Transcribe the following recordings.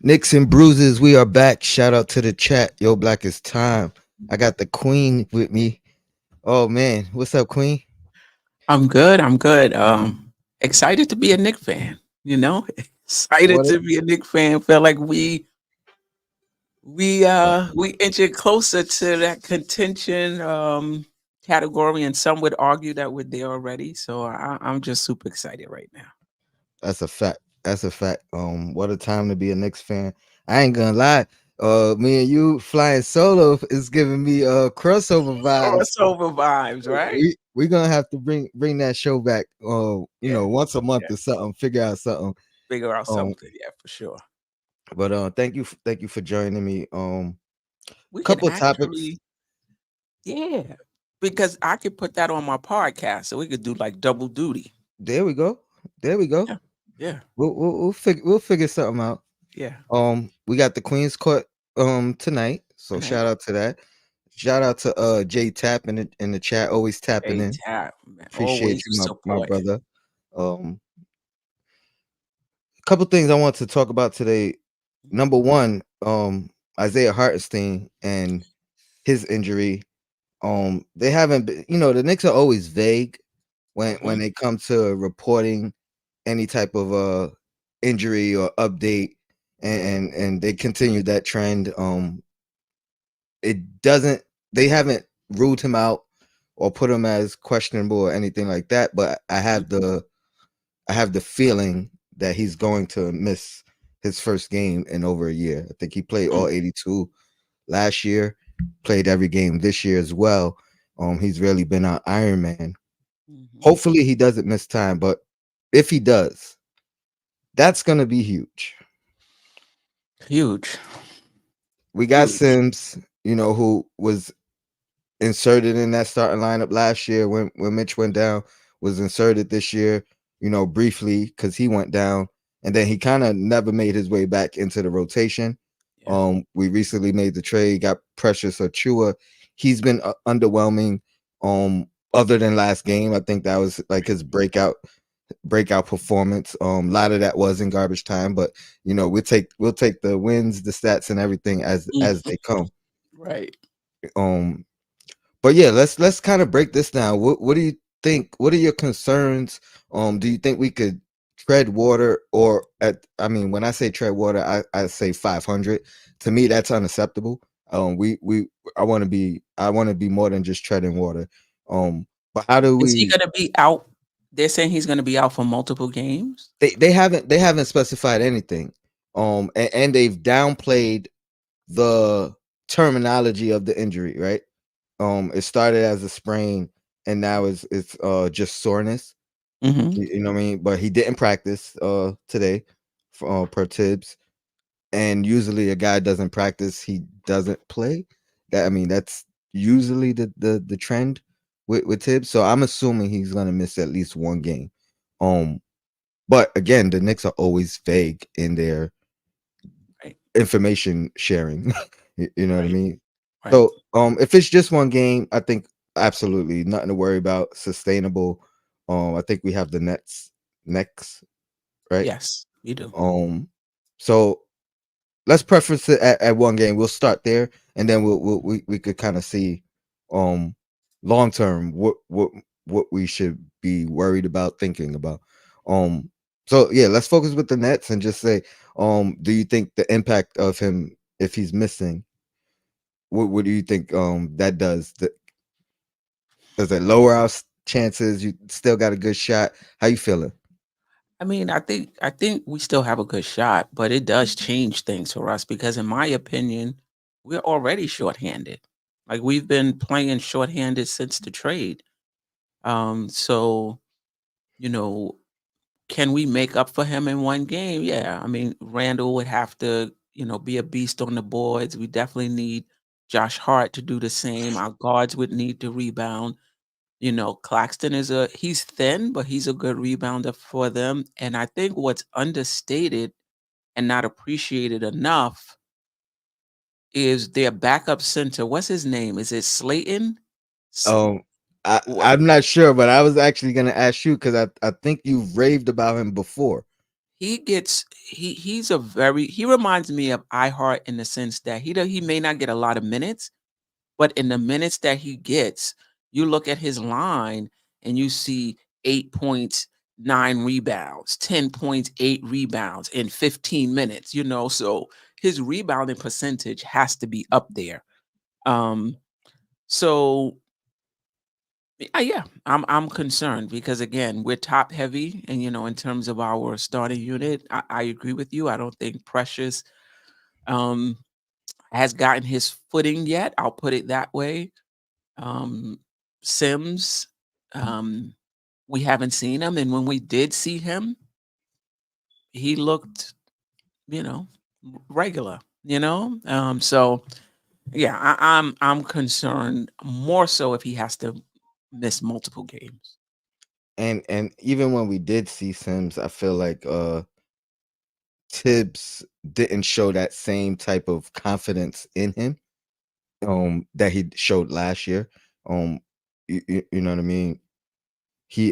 Nicks and bruises, we are back. Shout out to the chat. Yo, Black is time. I got the queen with me. Oh man, what's up, queen? I'm good. I'm good. Excited to be a Knicks fan. You know, excited What? to be a Knicks fan. Feel like we inching closer to that contention category, and some would argue that we're there already. So I'm just super excited right now. That's a fact. That's a fact. What a time to be a Knicks fan. I ain't gonna lie. Me and you flying solo is giving me crossover vibes. Crossover vibes, right? We gonna have to bring that show back. Yeah, Once a month yeah. or something. Figure out something. Figure out Um, something. Yeah, for sure. but thank you for joining me. We can Couple of topics. actually, yeah, because I could put that on my podcast, so we could do like double duty. There we go. There we go. Yeah, yeah, We'll figure something out. yeah. We got the Queen's Court tonight, so Tonight. shout out to that. Shout out to Jay Tap in the chat, always tapping A in. tap, man. Appreciate Always you, my supporting. brother. A couple things I want to talk about today. Number one, Isaiah Hartenstein and his injury. They haven't been, the Knicks are always vague when Mhm. they come to reporting any type of injury or update, and they continue that trend. It doesn't They haven't ruled him out or put him as questionable or anything like that, but Mhm. I have the feeling that he's going to miss his first game in over a year. I think he played Mm. all 82 last year, played every game this year as well. He's really been our Iron Man. Mhm. Hopefully he doesn't miss time, but if he does, that's gonna be huge. Huge, We got huge. Sims, who was inserted in that starting lineup last year when Mitch went down, was inserted this year, briefly because he went down, and then he kind of never made his way back into the rotation. Yeah. We recently made the trade, got Precious Achua. He's been underwhelming. Other than last game, I think that was like his breakout performance. A lot of that was in garbage time, but we'll take the wins, the stats, and everything as Mhm. they come. Right. Um, but yeah, let's kind of break this down. What do you think? What are your concerns? Do you think we could tread water, or I mean, when I say tread water, I say 500. To me, that's unacceptable. We I want to be more than just treading water. Um, but how do Is he we? gonna be out? They're saying he's gonna be out for multiple games? They haven't specified anything. And they've downplayed the terminology of the injury, right? It started as a sprain, and now it's just soreness. Mhm. You know what I mean? But he didn't practice today per Tibbs. And usually a guy doesn't practice, he doesn't play. That's usually the trend with Tibbs. So I'm assuming he's gonna miss at least one game. Um, but again, the Knicks are always vague in their Right, information sharing. You know what I right, mean? right. So, if it's just one game, I think absolutely nothing to worry about. Sustainable. I think we have the Nets next, right? Yes, you do. Um, so let's preference it at one game. We'll start there, and then we could kind of see, um, long term what we should be worried about, thinking about. Um, so yeah, let's focus with the Nets and just say, do you think the impact of him if he's missing? What do you think that does? Does it lower our chances? You still got a good shot. How you feeling? I mean, I think we still have a good shot, but it does change things for us because in my opinion, we're already shorthanded. Like we've been playing shorthanded since the trade. So, you know, can we make up for him in one game? Yeah. I mean, Randall would have to, be a beast on the boards. We definitely need Josh Hart to do the same. Our guards would need to rebound. Claxton he's thin, but he's a good rebounder for them. And I think what's understated and not appreciated enough is their backup center. What's his name? Is it Slayton? S- Um, I wha- I'm not sure, but I was actually gonna ask you because I think you've raved about him before. he reminds me of IHart in the sense that he may not get a lot of minutes, but in the minutes that he gets, you look at his line and you see 8 points, 9 rebounds, 10 points, 8 rebounds in 15 minutes, so his rebounding percentage has to be up there. Um, so yeah, I'm concerned because again, we're top heavy, and in terms of our starting unit, I agree with you. I don't think Precious um has gotten his footing yet. I'll put it that way. Um, Sims, um, we haven't seen him, and when we did see him, he looked, you know, regular. So yeah, I'm concerned more so if he has to miss multiple games. And even when we did see Sims, I feel like Tibbs didn't show that same type of confidence in him that he showed last year. Um you know what I mean? He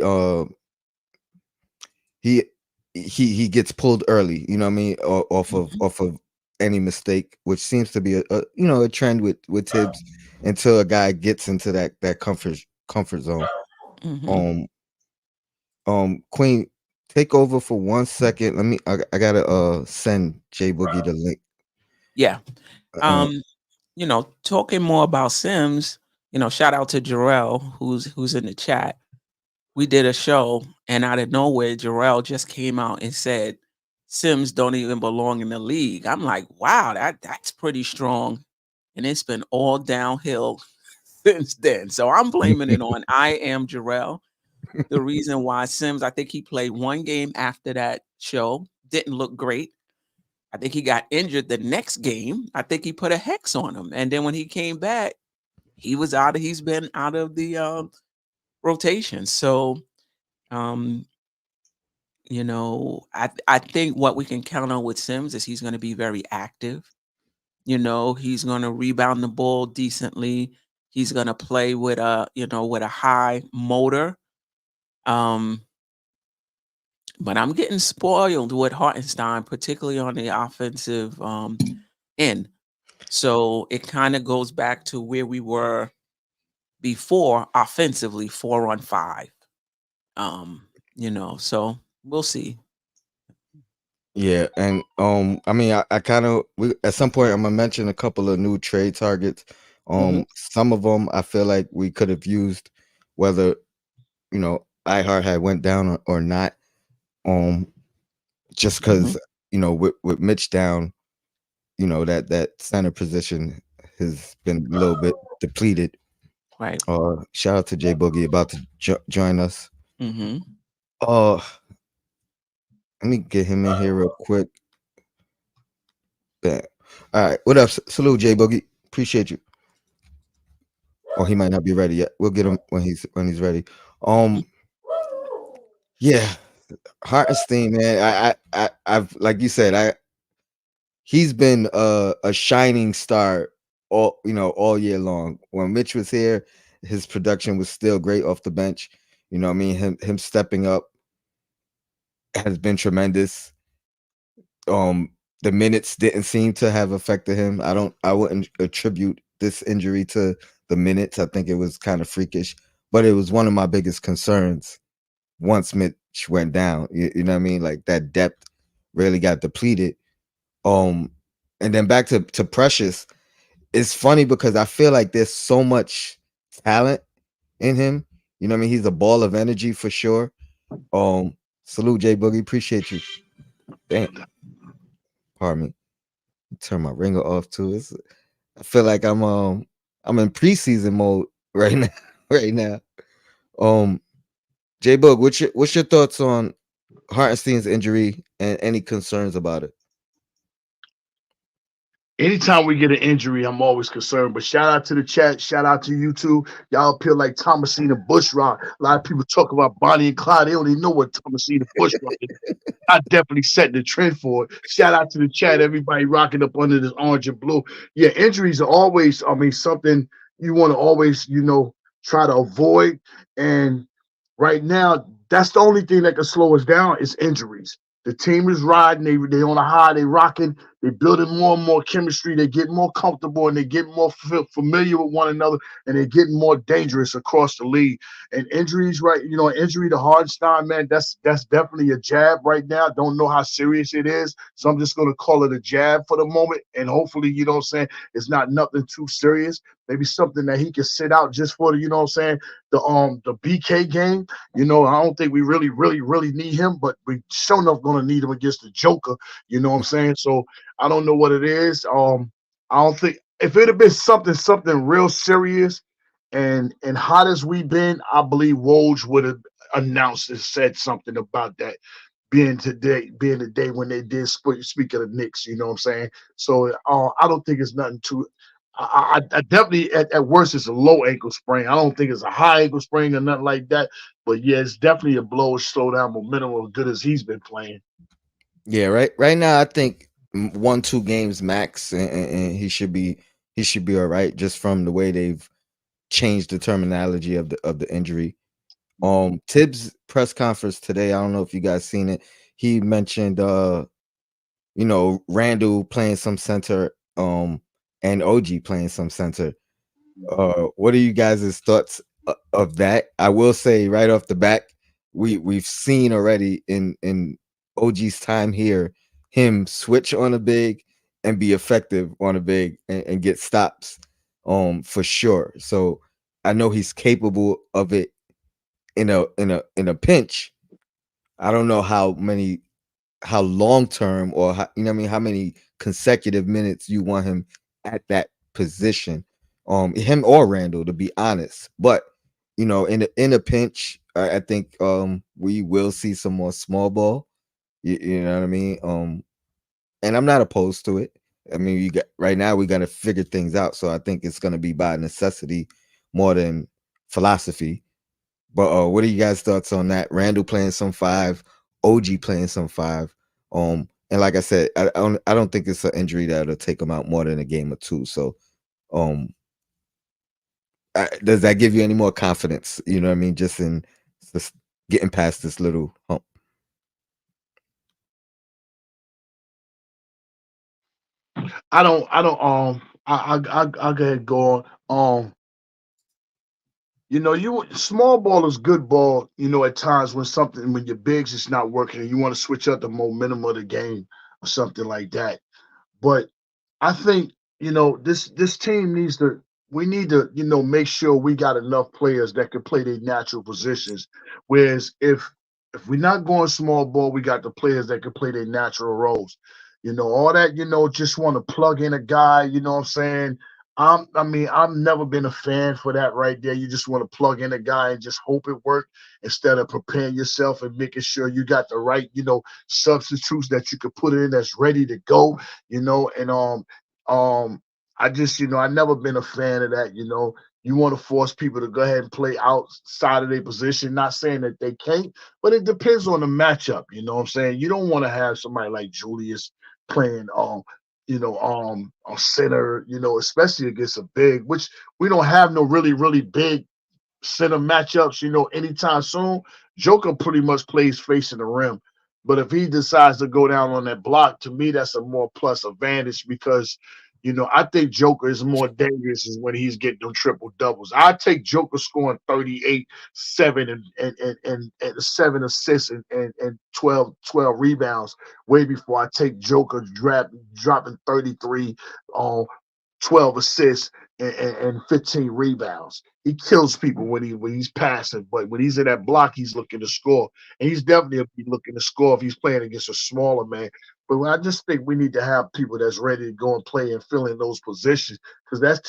he he gets pulled early, you know what I mean, Mhm, off of any mistake, which seems to be a trend with Tibbs until a guy gets into that comfort zone. mhm. Um Queen, take over for 1 second. I gotta send J Boogie the link. Yeah. Uh Um, talking more about Sims, shout out to Jarrell who's in the chat. We did a show, and out of nowhere, Jarrell just came out and said, "Sims don't even belong in the league." I'm like, "Wow, that's pretty strong," and it's been all downhill since then. So I'm blaming it on I am Jarrell. The reason why Sims, I think he played one game after that show, didn't look great. I think he got injured the next game. I think he put a hex on him, and then when he came back, he's been out of the rotation. So um I think what we can count on with Sims is he's going to be very active. He's going to rebound the ball decently. He's going to play with a high motor. Um, but I'm getting spoiled with Hartenstein, particularly on the offensive end. So it kind of goes back to where we were before offensively, 4-on-5. So we'll see. yeah, and I mean I kind of we at some point I'm gonna mention a couple of new trade targets. Hmm. Some of them I feel like we could have used, whether iHeart had went down or not. Um just Hmm. because with Mitch down, that center position has been a little bit depleted. Right. Shout out to Jay Boogie about to join us. Hmm. Uh, let me get him in here real quick. Bam. All right, what up? Salute, Jay Boogie. Appreciate you. Oh, he might not be ready yet. We'll get him when he's ready. Um, yeah, Hartenstein, man. I've like you said, he's been a shining star all year long. When Mitch was here, his production was still great off the bench. You know what I mean? Him stepping up has been tremendous. Um, the minutes didn't seem to have affected him. I wouldn't attribute this injury to the minutes. I think it was kind of freakish, but it was one of my biggest concerns once Mitch went down. You know what I mean? Like that depth really got depleted. Um, and then back to Precious. It's funny because I feel like there's so much talent in him. You know what I mean? He's a ball of energy for sure. Salute Jay Boogie. Appreciate you. Damn, pardon me. Turn my ringer off too. I feel like I'm in preseason mode right now. Right now. Um J Boog, what's your thoughts on Hartenstein's injury and any concerns about it? Anytime we get an injury, I'm always concerned. But shout out to the chat. Shout out to you two. Y'all appear like Thomasina Bushrock. A lot of people talk about Bonnie and Clyde. They don't even know what Thomasina Bushrock is. I definitely set the trend for it. Shout out to the chat. Everybody rocking up under this orange and blue. Yeah, injuries are always, something you want to always, try to avoid. And right now, that's the only thing that can slow us down is injuries. The team is riding. They on a high. They rocking. They building more and more chemistry. They getting more comfortable and they getting more familiar with one another, and they're getting more dangerous across the league. And injuries, right? Injury to Hartenstein, man, that's definitely a jab right now. Don't know how serious it is, so I'm just gonna call it a jab for the moment, and hopefully, you know what I'm saying, it's not nothing too serious. Maybe something that he can sit out just for the, you know what I'm saying, the BK game. I don't think we really, really, really need him, but we sure enough gonna need him against the Joker. You know what I'm saying? So I don't know what it is. I don't think if it had been something real serious and hot as we've been, I believe Woj would have announced and said something about that being the day when they did speak of the Knicks. You know what I'm saying? So I don't think it's nothing too. I definitely at worst it's a low ankle sprain. I don't think it's a high ankle sprain or nothing like that. But yeah, it's definitely a blow to slow down momentum as good as he's been playing. Yeah, right now I think 1-2 games max, and he should be all right just from the way they've changed the terminology of the injury. Tibbs press conference today, I don't know if you guys seen it. He mentioned Randall playing some center, and OG playing some center. What are you guys' thoughts of that? I will say right off the back, we've seen already in OG's time here him switch on a big and be effective on a big and get stops, for sure. So I know he's capable of it in a pinch. I don't know how long term, or what I mean, how many consecutive minutes you want him at that position, him or Randall, to be honest. But in a pinch, I think we will see some more small ball. You know what I mean? And I'm not opposed to it. I mean, right now we got to figure things out, so I think it's going to be by necessity more than philosophy. But what are you guys' thoughts on that? Randall playing some five, OG playing some five. And like I said, I don't think it's an injury that'll take him out more than a game or two. So, um, does that give you any more confidence? You know what I mean? Just in just getting past this little hump. I'll go ahead and go on. You small ball is good ball. At times when your bigs is not working and you want to switch up the momentum of the game or something like that. But I think this team needs to. We need to make sure we got enough players that can play their natural positions. Whereas if we're not going small ball, we got the players that can play their natural roles. All that just want to plug in a guy. You know what I'm saying? I've never been a fan for that right there. You just want to plug in a guy and just hope it works instead of preparing yourself and making sure you got the right, substitutes that you could put in that's ready to go, and I just, I never been a fan of that. You want to force people to go ahead and play outside of their position. Not saying that they can't, but it depends on the matchup. You know what I'm saying? You don't want to have somebody like Julius playing on center, especially against a big, which we don't have no really, really big center matchups, anytime soon. Joker pretty much plays facing the rim. But if he decides to go down on that block, to me, that's a more plus advantage because, I think Joker is more dangerous is when he's getting them triple doubles. I take Joker scoring 38, 7 and 7 assists and 12 rebounds way before I take Joker dropping 33 on 12 assists and 15 rebounds. He kills people when he's passing, but when he's in that block, he's looking to score, and he's definitely be looking to score if he's playing against a smaller man. But I just think we need to have people that's ready to go and play and fill in those positions because that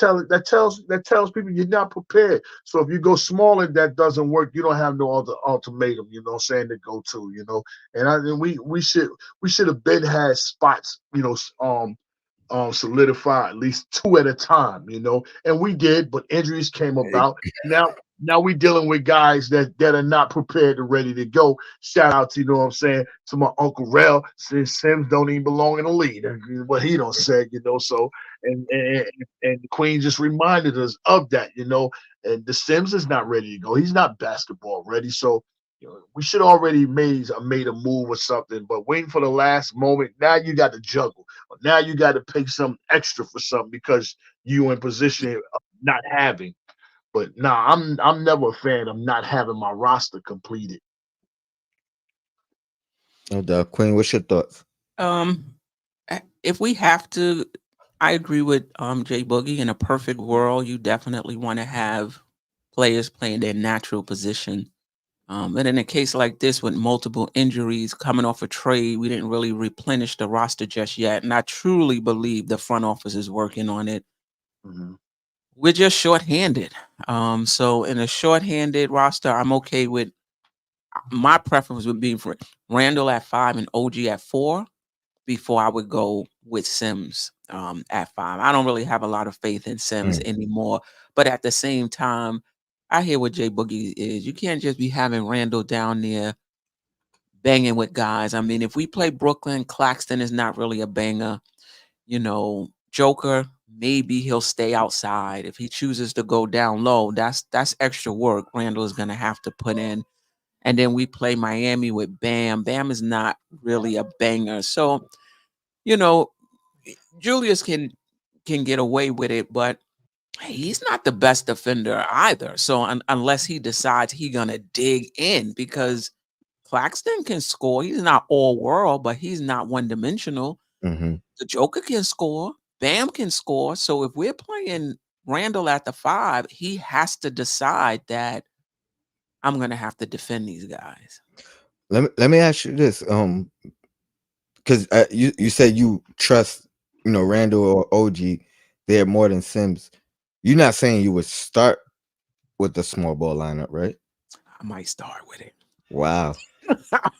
tells people you're not prepared. So if you go smaller, that doesn't work. You don't have no other ultimatum, to go to. And we should have been had spots, solidify at least two at a time, and we did, but injuries came about. Now we dealing with guys that are not prepared and ready to go. Shout out to, what I'm saying, to my Uncle Rel, since Sims don't even belong in the league. What he don't said, so and the Queen just reminded us of that, and the Sims is not ready to go. He's not basketball ready. So We should already made a move or something, but waiting for the last moment. Now you got to juggle. Now you got to pay some extra for something because you in position of not having. But nah, I'm never a fan of not having my roster completed. No doubt. Queen, what's your thoughts? Um, if we have to, I agree with Jay Boogie. In a perfect world, you definitely want to have players playing their natural position. And in a case like this, with multiple injuries coming off a trade, we didn't really replenish the roster just yet. And I truly believe the front office is working on it. Mm-hmm. We're just shorthanded. So in a shorthanded roster, I'm okay with my preference would be for Randall at 5 and OG at 4 before I would go with Sims at 5. I don't really have a lot of faith in Sims Mm. anymore. But at the same time, I hear what Jay Boogie is. You can't just be having Randall down there banging with guys. I mean, if we play Brooklyn, Claxton is not really a banger. Joker, maybe he'll stay outside. If he chooses to go down low, that's extra work Randall is gonna have to put in. And then we play Miami with Bam. Bam is not really a banger. So, you know, Julius can get away with it, but he's not the best defender either. So unless he decides he gonna dig in, because Claxton can score. He's not all world, but he's not one dimensional. Mm-hmm. The Joker can score. Bam can score. So if we're playing Randall at the 5, he has to decide that I'm gonna have to defend these guys. Let me ask you this. Because you said you trust Randall or OG there more than Sims. You're not saying you would start with the small ball lineup, right? I might start with it. Wow.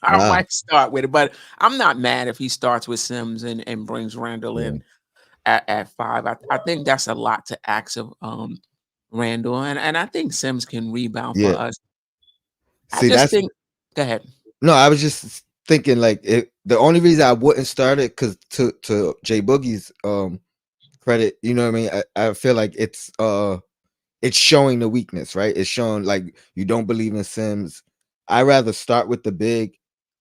I Wow. might start with it, but I'm not mad if he starts with Sims and brings Randall Yeah. in at 5. I think that's a lot to ask of Randall, and I think Sims can rebound for Yeah. us. I See, just that's think. Go ahead. no. I was just thinking like the only reason I wouldn't start it because to Jay Boogie's credit, you know what I mean. I feel like it's showing the weakness, right? It's showing like you don't believe in Sims. I rather start with the big.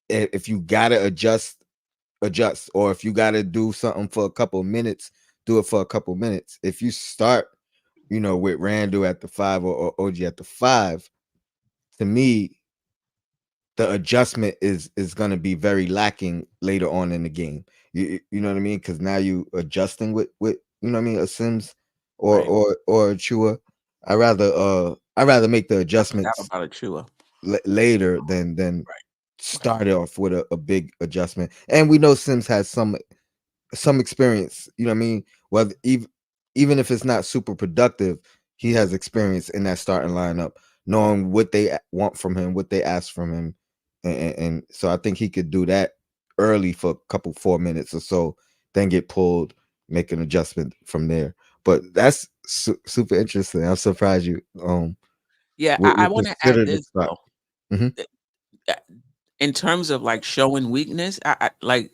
If you gotta adjust, or if you gotta do something for a couple of minutes, do it for a couple of minutes. If you start, with Randall at the 5 or OG at the 5, to me, the adjustment is going to be very lacking later on in the game. You know what I mean? Because now you adjusting with you know what I mean, a Sims or Right. or a Chua. I rather make the That adjustments about Achua. later than Right. Right. start off with a big adjustment. And we know Sims has some experience, you know what I mean? Whether even if it's not super productive, he has experience in that starting lineup, knowing what they want from him, what they ask from him. And so I think he could do that early for a couple 4 minutes or so, then get pulled, make an adjustment from there. But that's super interesting. I'm surprised you Yeah, I would want to add consider the this start. though. Hmm. Uh, uh, In terms of like showing weakness, I like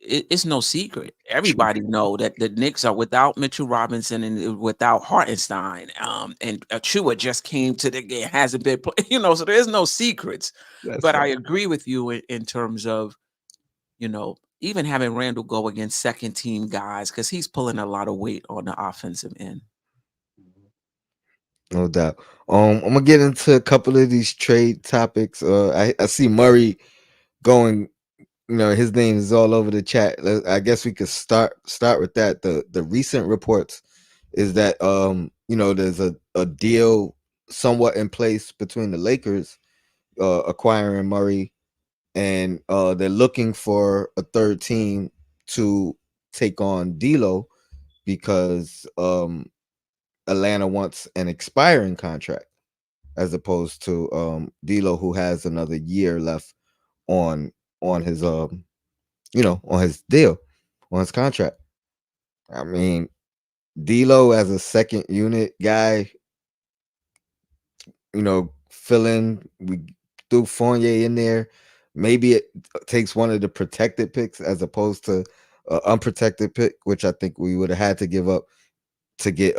it's no secret. True. Everybody know that the Knicks are without Mitchell Robinson and without Hartenstein. And Achua just came to the game, hasn't been, so there's no secrets. That's But I right. agree with you in terms of, even having Randall go against second team guys, because he's pulling a lot of weight on the offensive end. No doubt. I'm gonna get into a couple of these trade topics. I see Murray going. His name is all over the chat. I guess we could start with that. The recent reports is that there's a deal somewhat in place between the Lakers acquiring Murray, and they're looking for a third team to take on D'Lo because Atlanta wants an expiring contract as opposed to D'Lo, who has another year left on on his on his deal, on his contract. I mean, D'Lo as a second unit guy, fill in. We threw Fournier in there. Maybe it takes one of the protected picks as opposed to unprotected pick, which I think we would have had to give up to get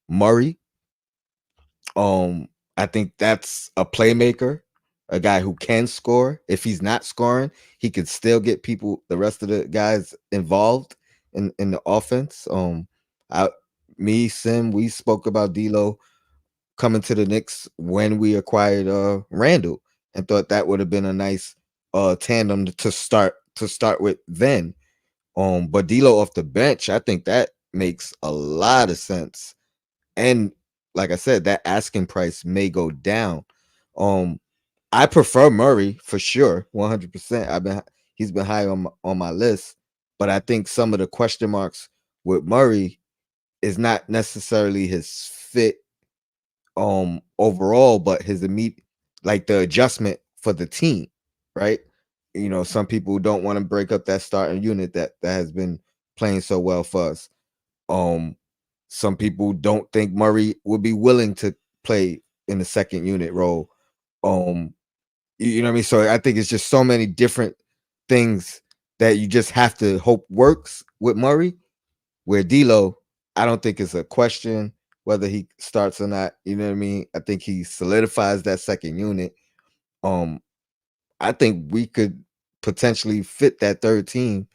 Murray. I think that's a playmaker. a guy who can score. If he's not scoring, he could still get the rest of the guys involved in the offense. I, Sim, we spoke about D'Lo coming to the Knicks when we acquired Randall, and thought that would have been a nice tandem to start with then. But D'Lo off the bench, I think that makes a lot of sense. And like I said, that asking price may go down. I prefer Murray for sure, 100%. He's been high on my list, but I think some of the question marks with Murray is not necessarily his fit overall, but his immediate, like the adjustment for the team, right? Some people don't want to break up that starting unit that has been playing so well for us. Some people don't think Murray would be willing to play in the second unit role. You know what I mean? So I think it's just so many different things that you just have to hope works with Murray. Where D'Lo, I don't think it's a question whether he starts or not. You know what I mean? I think he solidifies that second unit. I think we could potentially fit that third team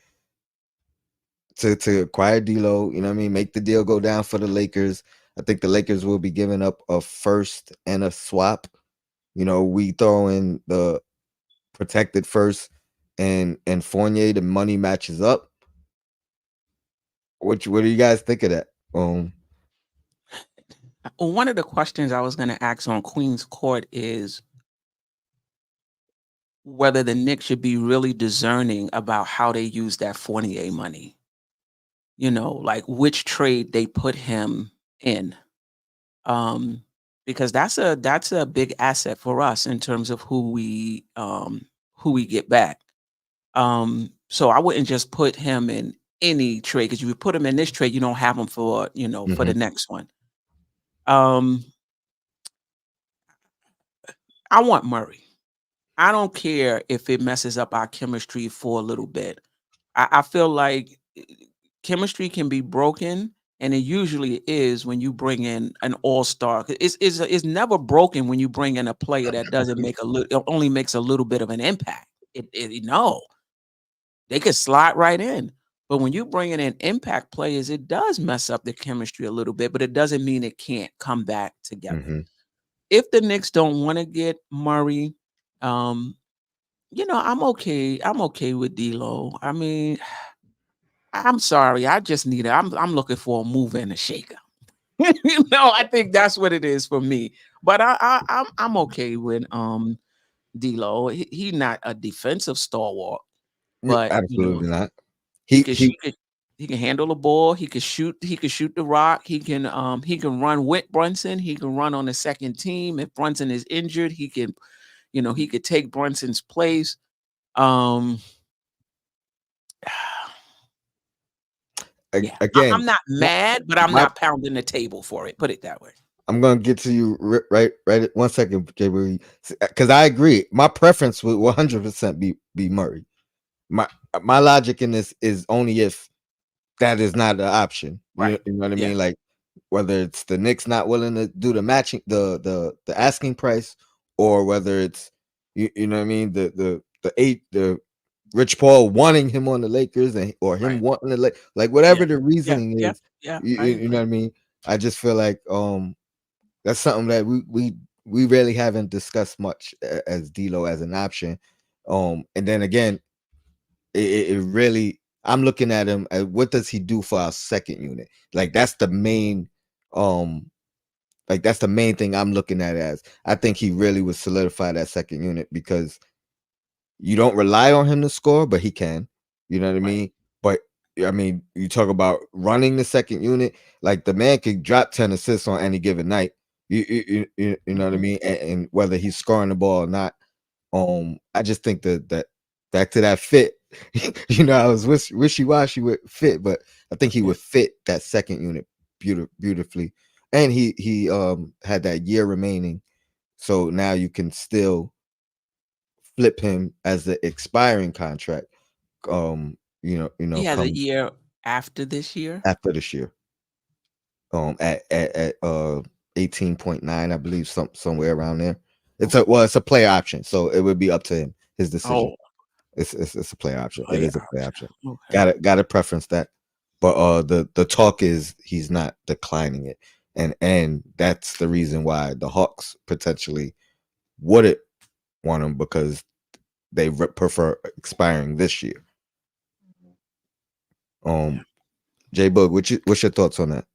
to acquire D'Lo. You know what I mean? Make the deal go down for the Lakers. I think the Lakers will be giving up a first and a swap. We throw in the protected first and Fournier. The money matches up. What do you guys think of that? One of the questions I was going to ask on Queen's Court is whether the Knicks should be really discerning about how they use that Fournier money. Like which trade they put him in. Because that's a big asset for us in terms of who we get back. So I wouldn't just put him in any trade, because if you put him in this trade, you don't have him for for the next one. I want Murray. I don't care if it messes up our chemistry for a little bit. I feel like chemistry can be broken, and it usually is when you bring in an all-star. It's never broken when you bring in a player that doesn't make only makes a little bit of an impact. No, they could slide right in. But when you bring in impact players, it does mess up the chemistry a little bit, but it doesn't mean it can't come back together. If the Knicks don't want to get Murray, I'm okay. I'm okay with D'Lo. I mean, I'm sorry. I just need I'm looking for a mover and a shaker. I think that's what it is for me. But I'm okay with D'Lo. He not a defensive stalwart, but Absolutely not. he can handle the ball. He can shoot. He can shoot the rock. He can run with Brunson. He can run on the second team. If Brunson is injured, he can, he could take Brunson's place. Yeah. Again, I'm not mad, but I'm not pounding the table for it. Put it that way. I'm gonna get to you right 1 second, because I agree. My preference would 100% be Murray. My logic in this is only if that is not an option. Right. You know what I mean? Like whether it's the Knicks not willing to do the matching, the asking price, or whether it's you know what I mean, the Rich Paul wanting him on the Lakers or him wanting the like whatever the reasoning is. You know what I mean? I just feel like that's something that we really haven't discussed much as D'Lo as an option. And then again, it really, I'm looking at him as what does he do for our second unit? Like that's the main thing I'm looking at as. I think he really would solidify that second unit, because you don't rely on him to score, but he can. You know what I mean? But I mean, you talk about running the second unit, like the man could drop 10 assists on any given night. You know what I mean? And whether he's scoring the ball or not. I just think that back to that fit, I was wishy-washy with fit, but I think he would fit that second unit beautifully. And he had that year remaining. So now you can still flip him as the expiring contract. He has a year after this year. After this year. At 18.9, I believe, somewhere around there. It's a player option, so it would be up to him, his decision. Oh, It's a player option. It player is a player option. option. Okay. Gotta preference that. But the talk is he's not declining it, and that's the reason why the Hawks potentially wouldn't want him, because they prefer expiring this year. Yeah. J Boog, what's your thoughts on that?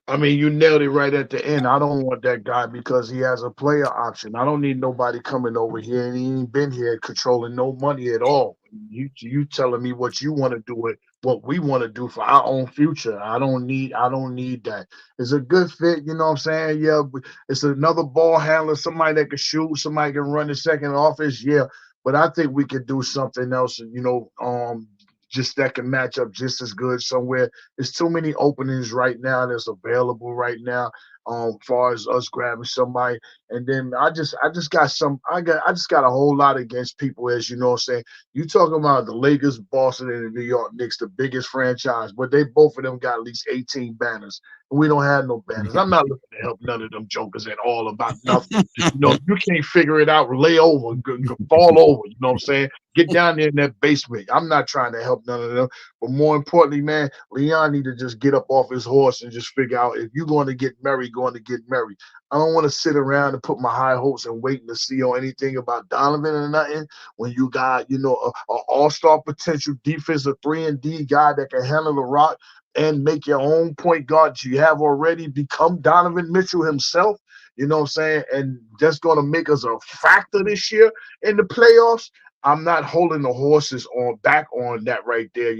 I mean, you nailed it right at the end. I don't want that guy because he has a player option. I don't need nobody coming over here and he ain't been here controlling no money at all. You telling me what you want to do with what we want to do for our own future. I don't need that. It's a good fit, you know what I'm saying? Yeah, it's another ball handler, somebody that can shoot, somebody can run the second office. Yeah. But I think we could do something else, just that can match up just as good somewhere. There's too many openings right now that's available right now. Far as us grabbing somebody, and then I just got a whole lot against people, as you know what I'm saying. You talking about the Lakers, Boston, and the New York Knicks, the biggest franchise, but they both of them got at least 18 banners. And we don't have no banners. I'm not looking to help none of them jokers at all about nothing. If you can't figure it out, lay over, fall over. You know what I'm saying? Get down there in that basement. I'm not trying to help none of them. But more importantly, man, Leon need to just get up off his horse and just figure out if you're going to get married, going to get married. I don't want to sit around and put my high hopes and waiting to see on anything about Donovan or nothing when you got, a all-star potential defensive 3-and-D guy that can handle the rock and make your own point guard you have already become Donovan Mitchell himself. You know what I'm saying? And that's going to make us a factor this year in the playoffs. I'm not holding the horses on back on that right there.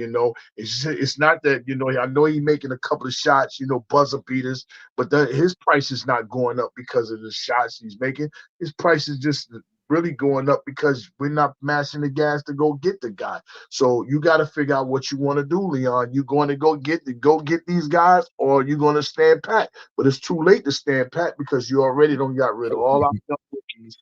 It's not that I know he's making a couple of shots, buzzer beaters, but his price is not going up because of the shots he's making. His price is just really going up because we're not mashing the gas to go get the guy. So you got to figure out what you want to do, Leon. You going to go get these guys, or you going to stand pat? But it's too late to stand pat because you already don't got rid of all our young rookies.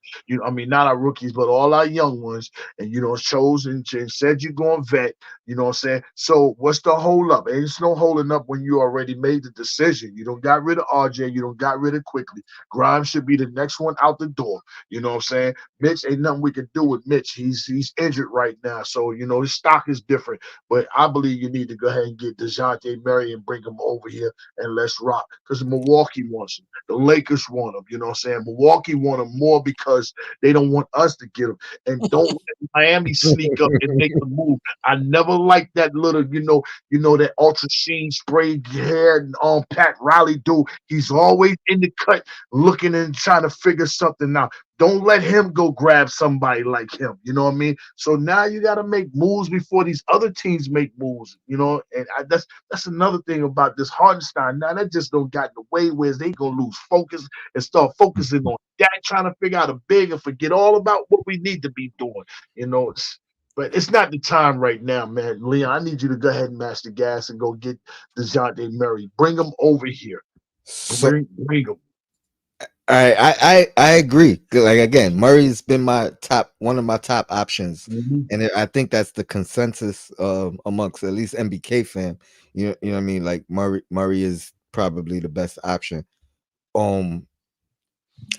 I mean, not our rookies, but all our young ones, and chose and said you're going vet. You know what I'm saying? So what's the hold up? Ain't no holding up when you already made the decision. You don't got rid of RJ. You don't got rid of Quickly. Grimes should be the next one out the door. You know what I'm saying? Mitch, ain't nothing we can do with Mitch. He's injured right now. So, his stock is different. But I believe you need to go ahead and get DeJounte Murray and bring him over here and let's rock. Because Milwaukee wants him. The Lakers want him. You know what I'm saying? Milwaukee want him more because they don't want us to get him. And don't let Miami sneak up and make a move. I never liked that little, that ultra sheen spray hair and Pat Riley dude. He's always in the cut looking and trying to figure something out. Don't let him go grab somebody like him. You know what I mean? So now you got to make moves before these other teams make moves. And that's another thing about this Hartenstein. Now that just don't got in the way where they gonna lose focus and start focusing on that, trying to figure out a big and forget all about what we need to be doing. But it's not the time right now, man. Leon, I need you to go ahead and mash the gas and go get DeJounte Murray. Bring him over here. So Bring him. I agree. Like, again, Murray's been one of my top options, Mhm. and I think that's the consensus amongst at least MBK fam. You know what I mean? Like, Murray is probably the best option.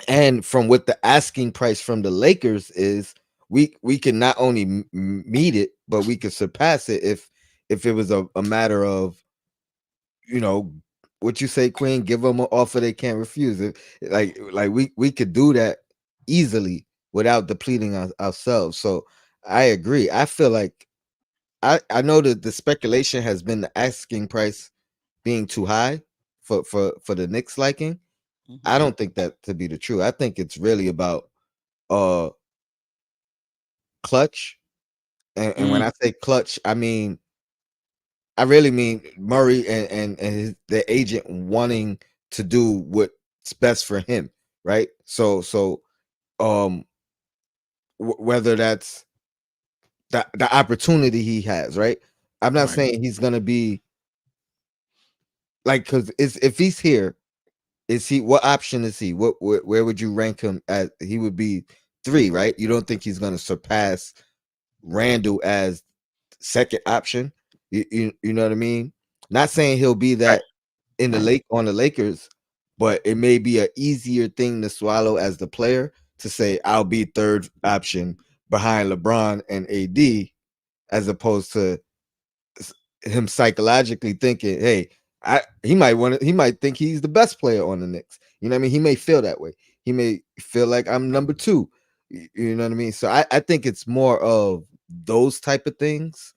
And from what the asking price from the Lakers is, we can not only meet it, but we could surpass it if it was a matter of, what you say, Queen, give them an offer they can't refuse. It like we could do that easily without depleting ourselves. So I agree. I feel like I know that the speculation has been the asking price being too high for the Knicks liking. I Mhm. don't think that to be the truth. I think it's really about uh clutch. And when Mm, I say clutch, I really mean Murray and the agent wanting to do what's best for him, right? So um whether that's the opportunity he has, right? I'm not right. saying he's gonna be like, because if he's here, is he, what option is he? Where would you rank him as? He would be 3, right? You don't think he's gonna surpass Randall as second option? You know what I mean? Not saying he'll be Right. that in the Right. lake on the Lakers, but it may be an easier thing to swallow as the player to say I'll be third option behind LeBron and AD, as opposed to him psychologically thinking, hey, he might think he's the best player on the Knicks. You know what I mean? He may feel that way. He may feel like I'm number two. You know what I mean? So I think it's more of those type of things.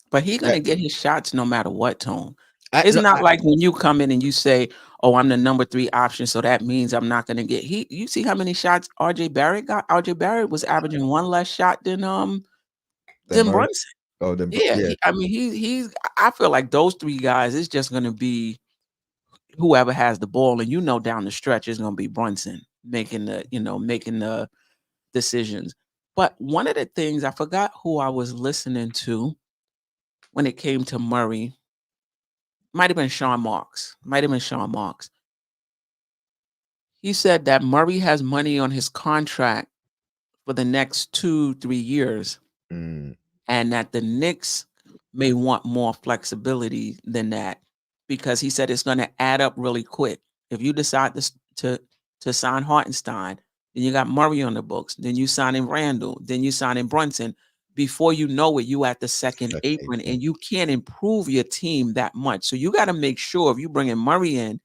But he's gonna that- get his shots no matter what, Tone. I, It's no, not like when you come in and you say, "Oh, I'm the number 3 option, so that means I'm not gonna get." You see how many shots RJ Barrett got? RJ Barrett was averaging 1 less shot then than Murray. Brunson. Oh, then Yeah, yeah. I mean, he's I feel like those 3 guys, it's just gonna be whoever has the ball, and down the stretch is gonna be Brunson making the decisions. But one of the things, I forgot who I was listening to when it came to Murray. Might have been Sean Marks. He said that Murray has money on his contract for the next 2, 3 years, Mm, and that the Knicks may want more flexibility than that, because he said it's gonna add up really quick. If you decide to sign Hartenstein, then you got Murray on the books, then you signing Randall, then you signing Brunson. Before you know it, you at the second second apron, apron. and you can't improve your team that much. So you gotta make sure if you bringing Murray in,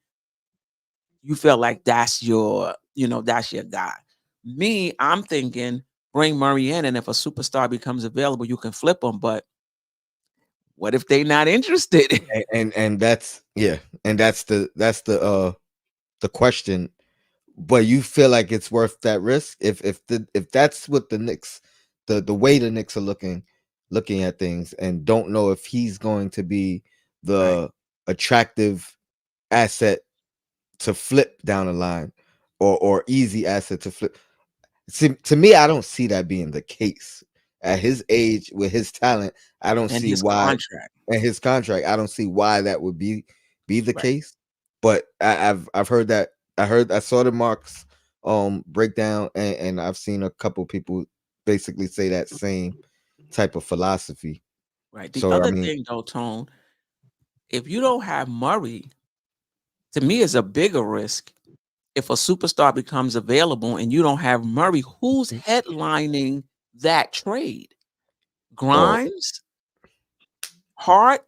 you feel like that's your guy. Me, I'm thinking bring Murray in, and if a superstar becomes available, you can flip him. But what if they not interested? And that's and that's the question. But you feel like it's worth that risk if that's what the Knicks, the way the Knicks are looking at things, and don't know if he's going to be Right. the attractive asset to flip down the line, or easy asset to flip. See, to me, I don't see that being the case. At his age, with his talent, I don't And see his why. contract. And his contract, I don't see why that would be the Right. case. But I've heard that. I saw the Marks breakdown, and I've seen a couple people basically say that same type of philosophy. Right. The So I other mean, thing though, Tone, if you don't have Murray, to me is a bigger risk. If a superstar becomes available and you don't have Murray, who's headlining that trade? well, Grimes, Hart,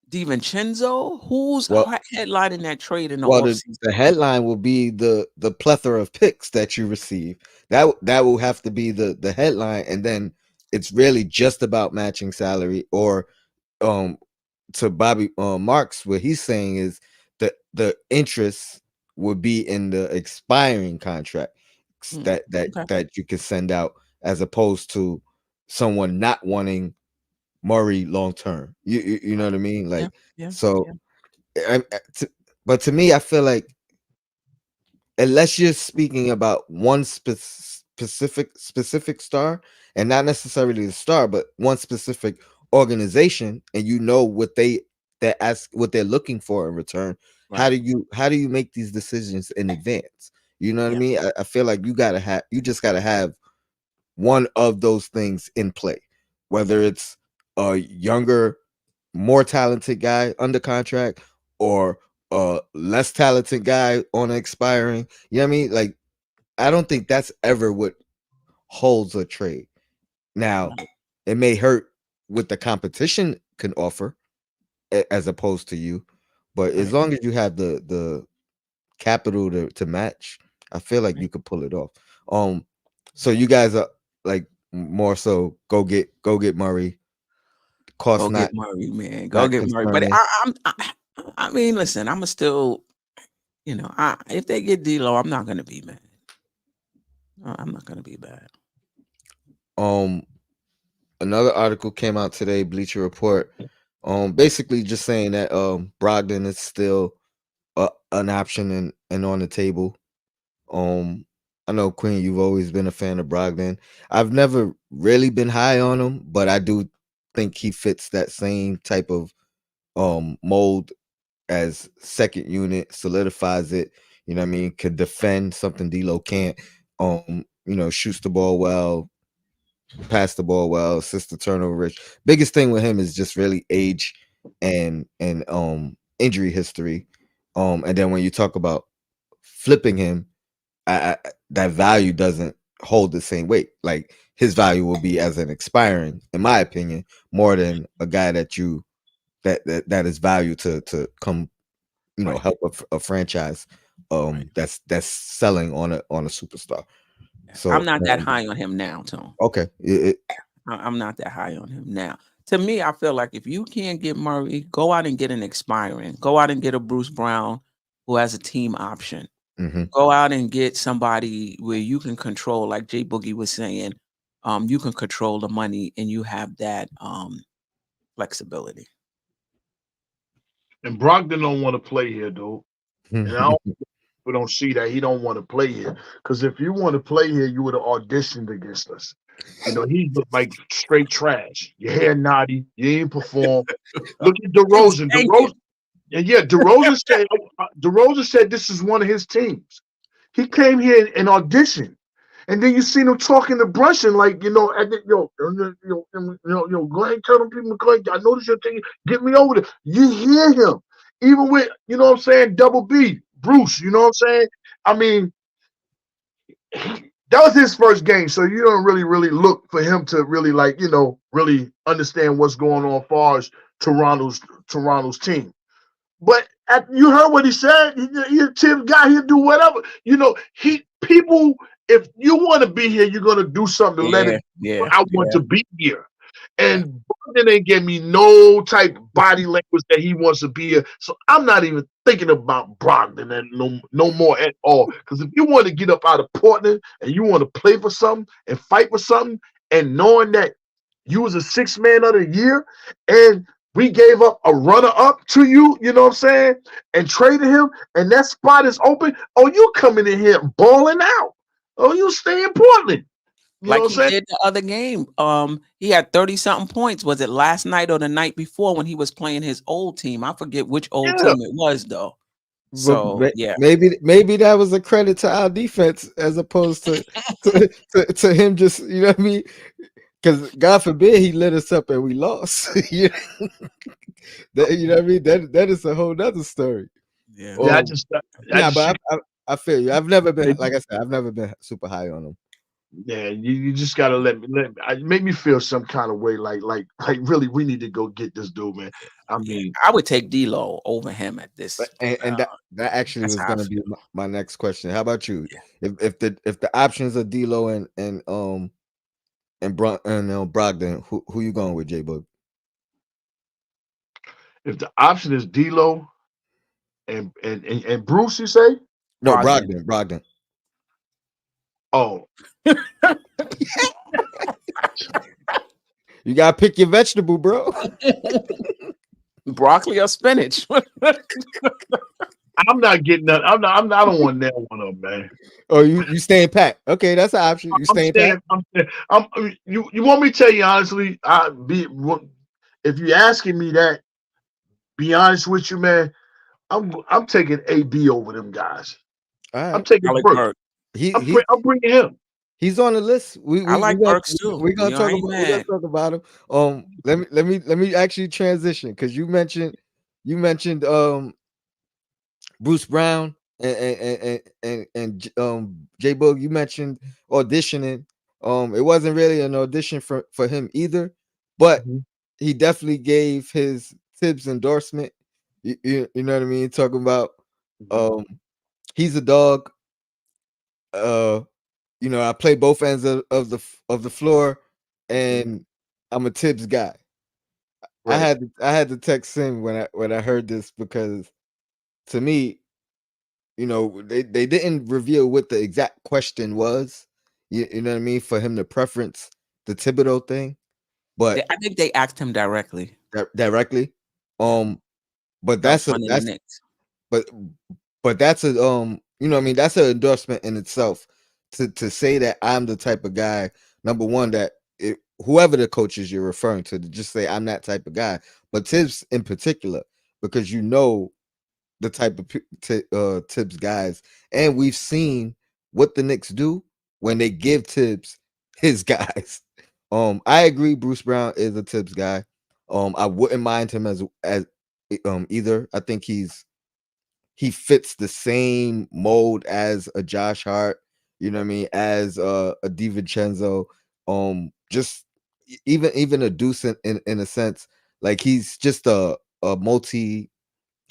DiVincenzo? Who's well, headlining that trade in the well, the, offseason? the headline will be the plethora of picks that you receive. That will have to be the headline, and then it's really just about matching salary. Or um to Bobby Marks, what he's saying is the interest would be in the expiring contract Okay. that you can send out, as opposed to someone not wanting Murray long term. You know Right. what I mean? Yeah. Like, Yeah. so Yeah. but to me, I feel like, unless you're speaking about one specific star, and not necessarily the star, but one specific organization, and you know what they're looking for in return, Right. how do you make these decisions in advance? You know what I Yeah. mean? I feel like you just gotta have one of those things in play, whether it's a younger, more talented guy under contract, or a less talented guy on expiring. You know what I mean? Like, I don't think that's ever what holds a trade. Now, Right. it may hurt what the competition can offer, as opposed to you, but as Right. long as you have the capital to match, I feel like Right. you could pull it off. So you guys are like more so go get Murray. Cost Go get Murray, man. Go not get Murray. But concerning. I mean, listen, I'ma still, if they get D'Lo, I'm not gonna be mad. I'm not gonna be bad. Um, Another article came out today, Bleacher Report, basically just saying that Brogdon is still an option and on the table. Um, I know, Queen, you've always been a fan of Brogdon. I've never really been high on him, but I do think he fits that same type of mold as second unit, solidifies it. You know what I mean? Could defend something D'Lo can't. Shoots the ball well, pass the ball well, assist the turnover rich. Biggest thing with him is just really age and injury history. And then when you talk about flipping him, that value doesn't hold the same weight. Like his value will be as an expiring, in my opinion, more than a guy that you that is valued to come, Right. help a franchise Right. that's selling on a superstar. I'm So not that high on him now, Tom. okay, I'm not that high on him now. To me, I feel like if you can't get Murray, go out and get an expiring. Go out and get a Bruce Brown who has a team option. mhm. Go out and get somebody where you can control, like Jay Boogie was saying, you can control the money and you have that flexibility. And Brogdon don't want to play here, dude. And I don't, we don't see that he don't want to play here. Because if you want to play here, you would have auditioned against us. He looked like straight trash. Your hair naughty. You ain't perform. Look at DeRozan. Thank you. DeRozan said this is one of his teams. He came here and auditioned. And then you seen him talking to Brunson like, go ahead and tell them people, I notice your thing, get me over there. You hear him. Even with, what I'm saying, Double B, Bruce, you know what I'm saying? I mean, that was his first game, so you don't really look for him to really really understand what's going on as far as Toronto's team. But you heard what he said. He's a Tim guy. He'll do whatever. People. If you want to be here, you're gonna do something to let it. I want to be here. And Brogdon ain't give me no type of body language that he wants to be here. So I'm not even thinking about Brogdon and no more at all. Because if you want to get up out of Portland and you want to play for something and fight for something, and knowing that you was a 6th man of the year and we gave up a runner-up to you, you know what I'm saying, and traded him, and that spot is open. Oh, you coming in here balling out. Oh, you stay in Portland. You know Like what he I'm saying? did the other game. He had 30-something points. Was it last night or the night before when he was playing his old team? I forget which old Yeah. team it was, though. But So, yeah. maybe that was a credit to our defense as opposed to him just, you know what I mean? Because God forbid he lit us up and we lost. you know what I mean? That is a whole nother story. Yeah. Yeah, But I feel you. I've never been, like I said, I've never been super high on him. Yeah, you just gotta make me feel some kind of way, like really, we need to go get this dude, man. I mean, I would take D'Lo over him at this. And that actually That's was how I going to be feel. my next question. How about you? Yeah. If the options are D'Lo and Brogdon, who you going with, J Bug? if the option is D'Lo and Bruce, you say? No, Brogdon. Brogdon. Oh, You gotta pick your vegetable, bro. Broccoli or spinach? I'm not getting that. I don't want that one up, man. Oh, you staying pat? Okay, that's an option. You staying pat? You want me to tell you honestly? If you're asking me that, be honest with you, man. I'm taking AB over them guys. All I'm right. taking I like Burke. Burke. I'm bringing him. He's on the list. I like Burks too. We're gonna I ain't we're gonna mad. talk about him. Let me actually transition because you mentioned Bruce Brown and J Bug. You mentioned auditioning. It wasn't really an audition for him either, but Mhm. he definitely gave his Tibbs endorsement. You know what I mean? Talking about he's a dog. I play both ends of the floor, and I'm a Tibbs guy. Right. I had to text him when I heard this because to me, they didn't reveal what the exact question was. You know what I mean? For him to preference the Thibodeau thing, but I think they asked him directly directly. But about running the Knicks. but that's a what I mean, that's an endorsement in itself to say that I'm the type of guy, number one, that whoever the coaches you're referring to just say I'm that type of guy, but Tibbs in particular, because the type of Tibbs guys, and we've seen what the Knicks do when they give Tibbs his guys. I agree Bruce Brown is a Tibbs guy. I wouldn't mind him as either. I think he fits the same mold as a Josh Hart You know what I mean? As a DiVincenzo, just even a Deuce in a sense, like he's just a multi.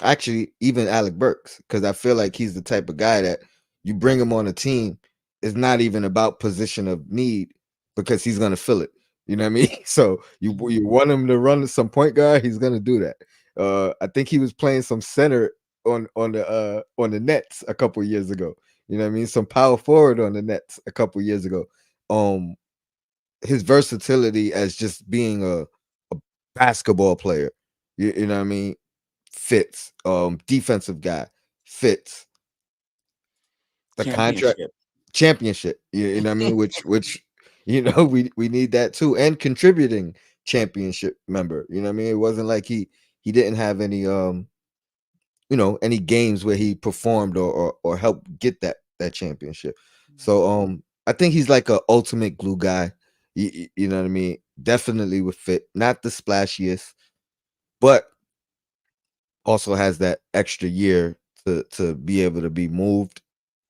Actually, even Alec Burks, because I feel like he's the type of guy that you bring him on a team, it's not even about position of need because he's gonna fill it. You know what I mean? So you want him to run some point guard, he's gonna do that. I think he was playing some center on the Nets a couple years ago. You know what I mean? Some power forward on the Nets a couple years ago. Um, his versatility as just being a basketball player, you know what I mean, fits. Defensive guy fits. The contract Championship. championship, you know what I mean, which you know we need that too, and contributing championship member. You know what I mean? It wasn't like he didn't have any any games where he performed or helped get that championship. So I think he's like a ultimate glue guy. You know what I mean? Definitely would fit. Not the splashiest, but also has that extra year to be able to be moved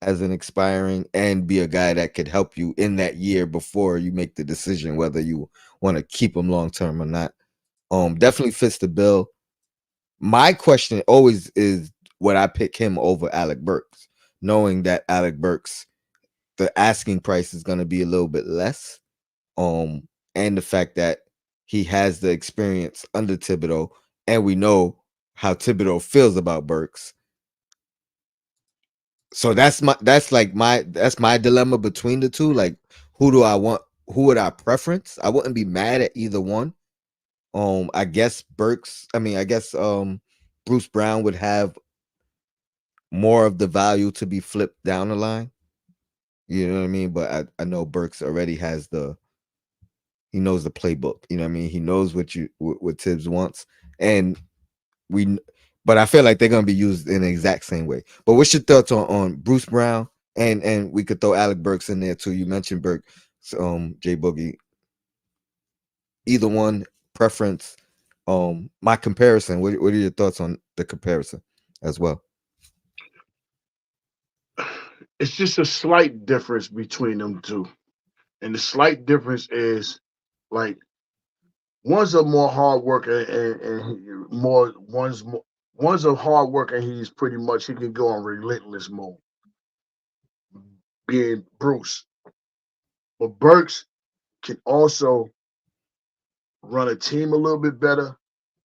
as an expiring and be a guy that could help you in that year before you make the decision whether you want to keep him long term or not. Definitely fits the bill. My question always is, would I pick him over Alec Burks, knowing that Alec Burks, the asking price is going to be a little bit less, and the fact that he has the experience under Thibodeau, and we know how Thibodeau feels about Burks. So that's my dilemma between the two. Like, who do I want? Who would I preference? I wouldn't be mad at either one. I guess Bruce Brown would have more of the value to be flipped down the line. You know what I mean? But I know Burks already has he knows the playbook. You know what I mean? He knows what Tibbs wants, and we. But I feel like they're gonna be used in the exact same way. But what's your thoughts on Bruce Brown, and we could throw Alec Burks in there too? You mentioned Burks, Jay Boogie. Either one preference. My comparison. What are your thoughts on the comparison as well? It's just a slight difference between them two. And the slight difference is like one's a more hard worker and more one's a hard worker and he's pretty much he can go on relentless mode, being Bruce. But Burks can also run a team a little bit better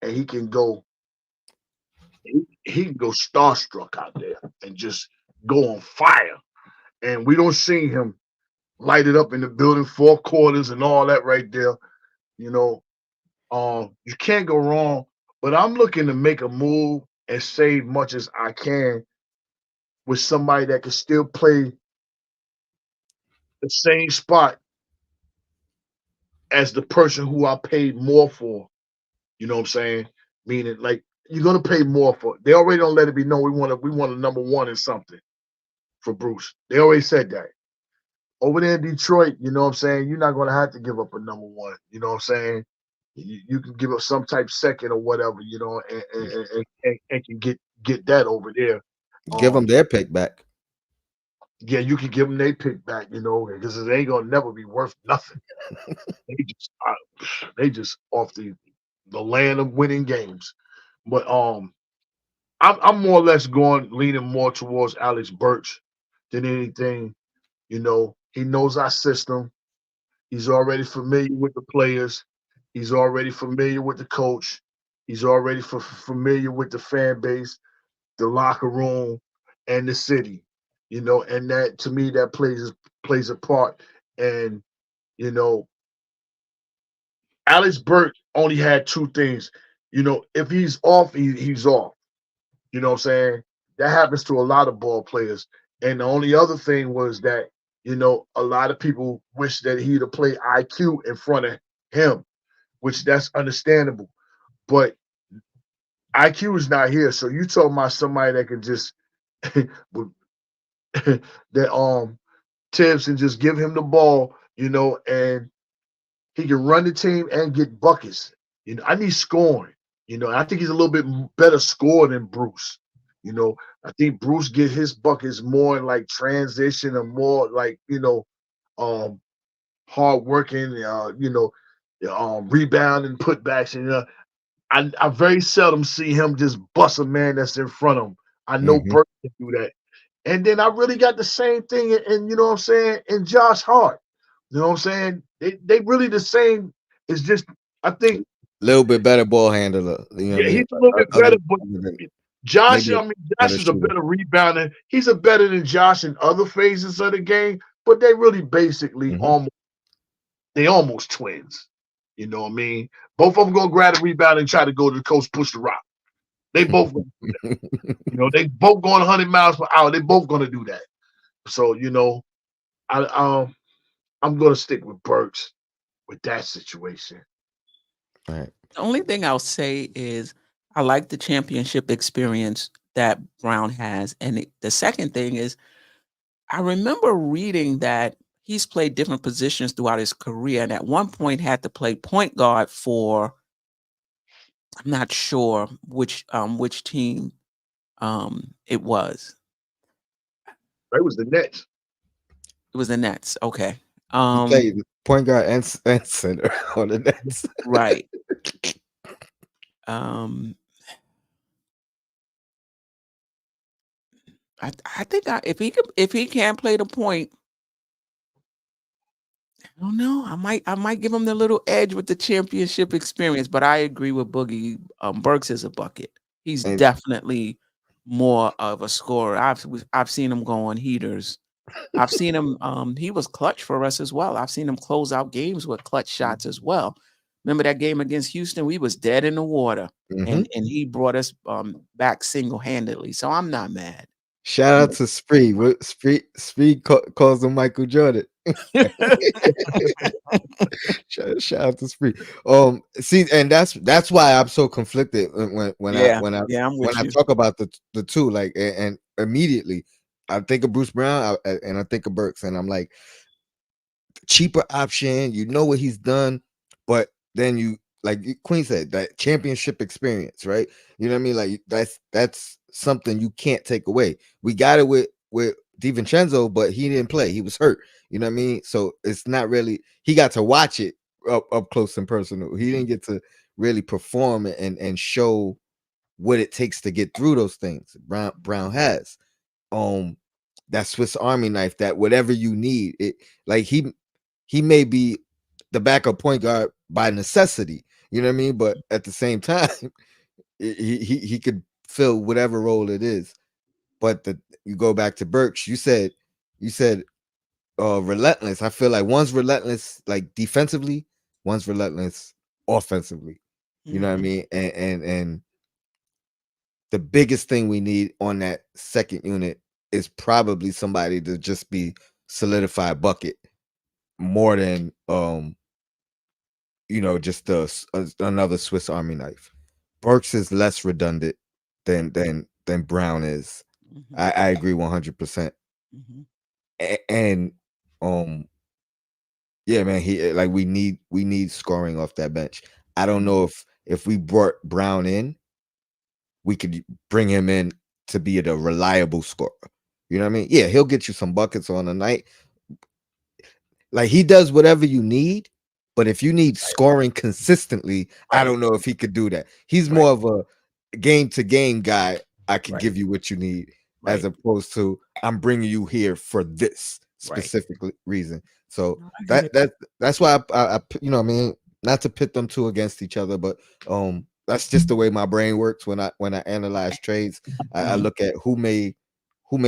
and he can go starstruck out there and just go on fire. And we don't see him light it up in the building, four quarters and all that right there. You know, you can't go wrong. But I'm looking to make a move and save much as I can with somebody that can still play the same spot as the person who I paid more for. You know what I'm saying? Meaning, like you're gonna pay more for. They already don't let it be known we want a number one in something for Bruce. They already said that. Over there in Detroit, you know what I'm saying? You're not gonna have to give up a number one. You know what I'm saying? You can give up some type second or whatever, you know, and can get that over there. Give them Um, their pick back. yeah, you can give them their pick back, you know, because it ain't gonna never be worth nothing. They just off the land of winning games. But I'm more or less leaning more towards Alex Birch than anything. You know, he knows our system. He's already familiar with the players. He's already familiar with the coach. He's already familiar with the fan base, the locker room, and the city. You know, and that to me that plays a part. And you know, Alex Burke only had two things. You know, if he's off, he's off. You know what I'm saying? That happens to a lot of ball players. And the only other thing was that, you know, a lot of people wish that he'd have played IQ in front of him, which that's understandable. But IQ is not here. So you talking about somebody that can just that Tibbs and just give him the ball, you know, and he can run the team and get buckets. You know, I need scoring. You know, I think he's a little bit better scorer than Bruce. You know, I think Bruce get his buckets more in like transition and more like, um hard working, rebound and putbacks. And I very seldom see him just bust a man that's in front of him. I know Mm-hmm. Burke can do that. And then I really got the same thing in you know what I'm saying, in Josh Hart. You know what I'm saying? They really the same. It's just I think A little bit better ball handler. You know what I yeah, mean? he's a little bit Other, better, but other than Josh, maybe I a mean, Josh better is a shooter. better rebounder. He's a better than Josh in other phases of the game, but they really basically Mm-hmm. almost twins. You know what I mean? Both of them gonna grab the rebound and try to go to the coast, push the rock. They both, they both going 100 miles per hour. They both gonna do that. So I I'm gonna stick with Burks with that situation. All right. The only thing I'll say is I like the championship experience that Brown has, and the second thing is I remember reading that he's played different positions throughout his career, and at one point had to play point guard for I'm not sure which team it was. That was the Nets. It was the Nets. Okay. He played point guard and center on the Nets. Right. Um I think if he can't play the point, I don't know. I might give him the little edge with the championship experience, but I agree with Boogie. Burks is a bucket. He's And definitely more of a scorer. I've seen him go on heaters. I've seen him. He was clutch for us as well. I've seen him close out games with clutch shots as well. Remember that game against Houston? We was dead in the water, mhm. and he brought us back single handedly. So I'm not mad. Shout out to Spree. Calls him Michael Jordan. Shout out to Spree. See, and that's why I'm so conflicted when I Yeah, when I yeah, I'm when with I you. talk about the two, like, and immediately I think of Bruce Brown and I think of Burks, and I'm like, cheaper option. You know what he's done, but then like Queen said, that championship experience, right? You know what I mean? Like that's something you can't take away. We got it with DiVincenzo, but he didn't play. He was hurt. You know what I mean? So it's not really. He got to watch it up close and personal. He didn't get to really perform and show what it takes to get through those things. Brown has that Swiss Army knife, that whatever you need, it like he may be the backup point guard by necessity, you know what I mean? But at the same time, he could fill whatever role it is. But you go back to Burks, you said relentless. I feel like one's relentless like defensively, one's relentless offensively. You know what I Mhm. mean? And the biggest thing we need on that second unit is probably somebody to just be solidified bucket more than just another Swiss Army knife. Burks is less redundant than Brown is. Mhm. I agree 100%. Mhm. And um yeah, man, he like we need scoring off that bench. I don't know if we brought Brown in, we could bring him in to be a reliable scorer. You know what I mean? Yeah, he'll get you some buckets on a night. Like, he does whatever you need, but if you need scoring consistently, I Right. don't know if he could do that. He's Right. more of a game to game guy. I can Right. give you what you need, as Right. opposed to I'm bringing you here for this Right. specific reason. So No, I get that it. that that's why what I mean, not to pit them two against each other, but that's just the way my brain works when I analyze trades. I Mhm. look at who may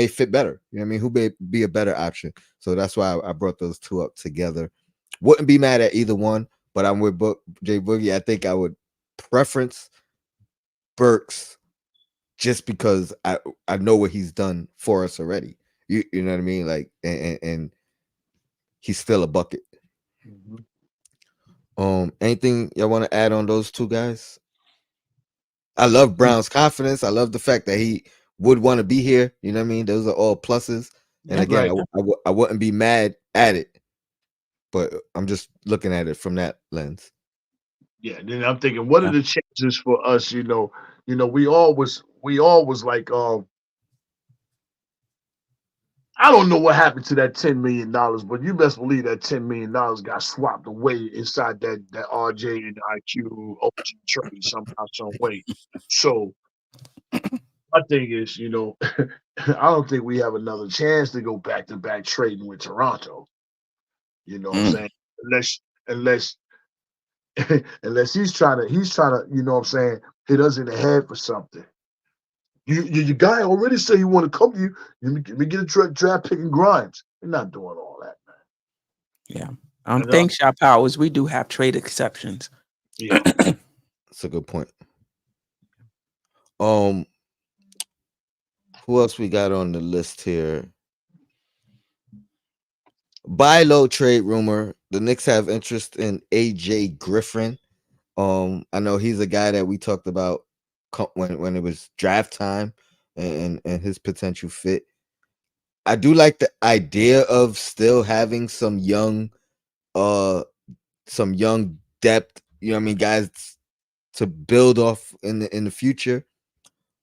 fit better. You know what I mean? Who may be a better option. So that's why I brought those two up together. Wouldn't be mad at either one, but I'm with Jay Boogie. I think I would preference Burks just because I know what he's done for us already. You know what I mean? Like, and he's still a bucket. Mhm. Anything y'all want to add on those two guys? I love Brown's confidence. I love the fact that he would want to be here. You know what I mean? Those are all pluses. And Yeah. again, Right. I wouldn't be mad at it, but I'm just looking at it from that lens. Yeah. Then I'm thinking, what are Yeah. the chances for us? We always we all was like, I don't know what happened to that $10 million, but you best believe that $10 million got swapped away inside that RJ and IQ OG trade somehow, some way. So my thing is, I don't think we have another chance to go back to back trading with Toronto. You know what I'm Mm, saying? Unless unless he's trying to, you know what I'm saying, hit us in the head for something. Your guy already said he want to come to you. Let me get a draft pick and Grimes. We're not doing all that, yeah. man. Thanks, Shot Powers. We do have trade exceptions. Yeah. That's a good point. Who else we got on the list here? Buy low trade rumor. The Knicks have interest in AJ Griffin. I know he's a guy that we talked about when it was draft time and his potential fit. I do like the idea of still having some young depth, you know what I mean, guys to build off in the future.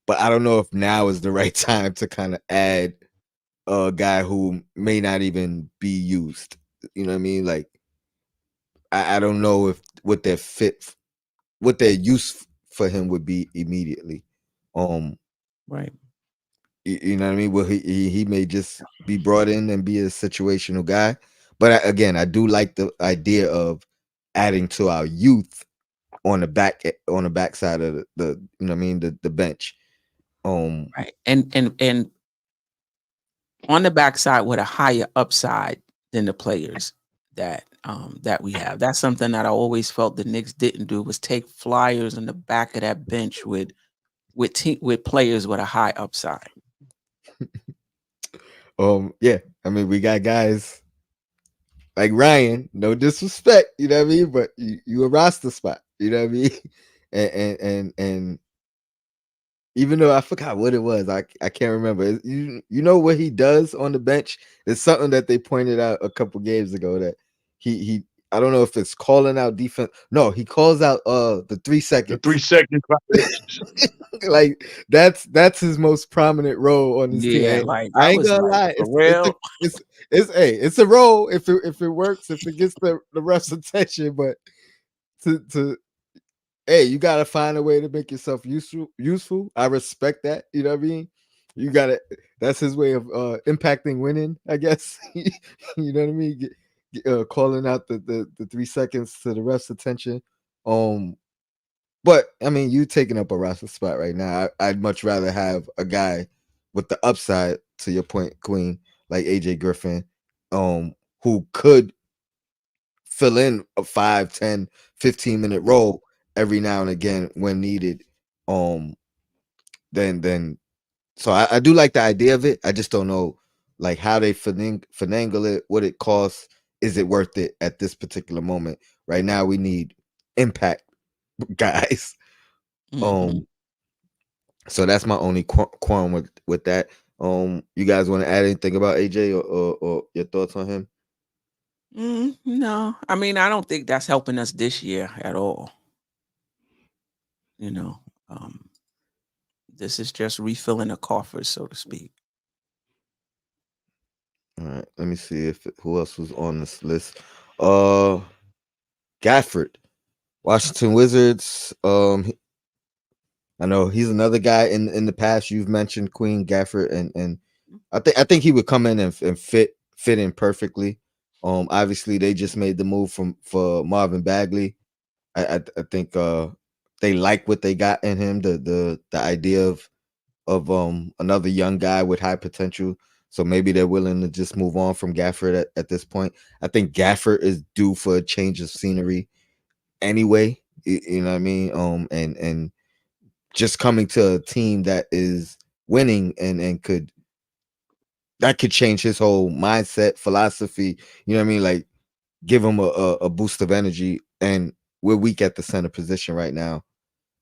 But I don't know if now is the right time to kind of add a guy who may not even be used. You know what I mean? Like I don't know if what their use for him would be immediately. Right. You know what I mean? Well, he may just be brought in and be a situational guy. But again, I do like the idea of adding to our youth on the backside of the you know what I mean, the bench. Right. And on the backside with a higher upside than the players that we have. That's something that I always felt the Knicks didn't do, was take flyers in the back of that bench with players with a high upside. Yeah, I mean, we got guys like Ryan, no disrespect, you know what I mean, but you a roster spot, you know what I mean? And even though I forgot what it was, I can't remember. You know what he does on the bench? It's something that they pointed out a couple games ago that he I don't know if it's calling out defense. No, he calls out the 3 The seconds. 3 second Like that's his most prominent role on this team. Yeah, Hey, like I I ain't was gonna like, lie, for real? it's a role if it works, if it gets the ref's attention, but to hey, you gotta find a way to make yourself useful. I respect that. You know what I mean? You gotta that's his way of impacting winning, I guess. You know what I mean? Calling out the 3 seconds to the ref's attention. But I mean, you taking up a roster spot right now. I'd much rather have a guy with the upside, to your point, Queen, like AJ Griffin, who could fill in a 5, 10, 15-minute role every now and again when needed. Um, then so I do like the idea of it. I just don't know like how they finagle it, what it costs. Is it worth it at this particular moment? Right now, we need impact guys. Mhm. So that's my only qualm with that. You guys want to add anything about AJ or your thoughts on him? No, I mean, I don't think that's helping us this year at all. You know, um, this is just refilling the coffers, so to speak. All right, let me see if who else was on this list. Uh, Gafford, Washington Wizards. I know he's another guy in the past you've mentioned, Queen Gafford, and I think he would come in and fit in perfectly. Obviously they just made the move for Marvin Bagley. I think they like what they got in him, the idea of another young guy with high potential. So maybe they're willing to just move on from Gafford at this point. I think Gafford is due for a change of scenery anyway. You know what I mean? And just coming to a team that is winning and could change his whole mindset, philosophy. You know what I mean? Like give him a boost of energy. And we're weak at the center position right now.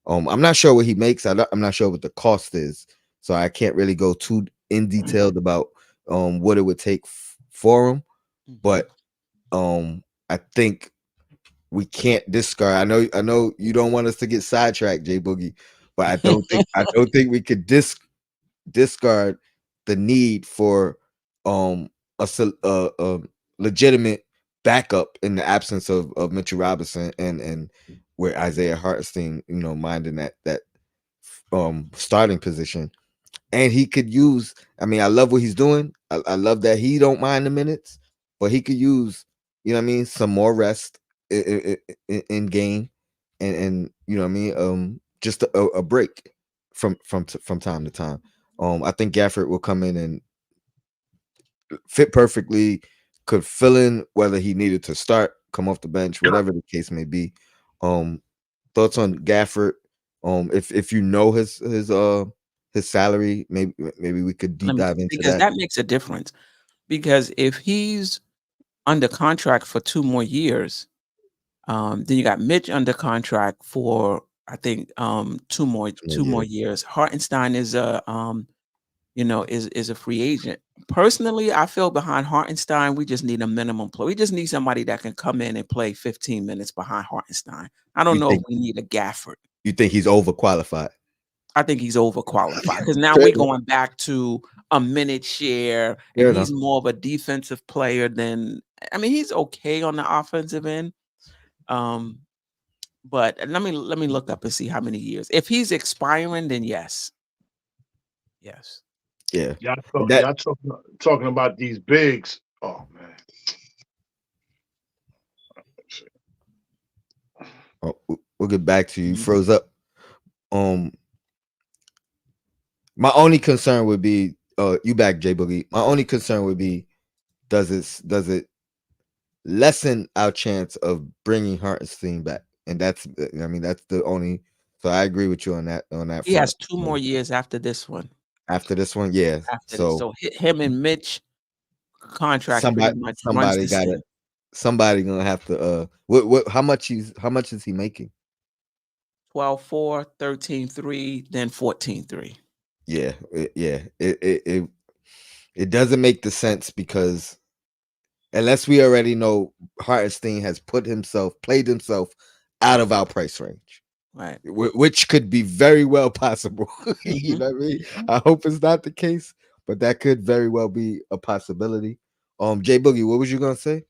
I'm not sure what he makes. I'm not sure what the cost is, so I can't really go too in detailed about what it would take for him. Mhm. But I think we can't discard. I know you don't want us to get sidetracked, Jay Boogie, but I don't think we could discard the need for a legitimate backup in the absence of Mitchell Robinson and where Isaiah Hartenstein, minding that starting position. And he could use, I mean, I love what he's doing. I love that he don't mind the minutes, but he could use, some more rest in game, and just a break from time to time. I think Gafford will come in and fit perfectly, could fill in whether he needed to start, come off the bench, whatever the case may be. Thoughts on Gafford? If you know his salary, maybe we could deep dive into because that. that makes a difference. Because if he's under contract for 2 more years, then you got Mitch under contract for I think 2 more years. Hartenstein is is a free agent. Personally, I feel behind Hartenstein, we just need a minimum play. We just need somebody that can come in and play 15 minutes behind Hartenstein. I don't You know if think we need a Gafford. you think he's overqualified? I think he's overqualified because now Fair we're enough. going back to a minute share, and Fair he's enough. more of a defensive player than. I mean, he's okay on the offensive end. But let me look up and see how many years. If he's expiring, then yes. Yes. Yeah. Y'all, And that talking about these bigs. Oh man. we'll get back to you. Mhm. Froze up. My only concern would be you back, J Boogie. My only concern would be does it lessen our chance of bringing Hartenstein back? And that's that's the only. So I agree with you on that He front. has 2 more years after this one. After this one, yeah. After this, So so him and Mitch contract pretty somebody much runs somebody the got same. to somebody gonna have to what how much is he making? 12-4, 13-3, then 14-3. Yeah, it doesn't make the sense because unless we already know Hartenstein has played himself out of our price range, Right. which could be very well possible. You Mhm. know what I mean? I hope it's not the case, but that could very well be a possibility. Jay Boogie, what was you gonna say?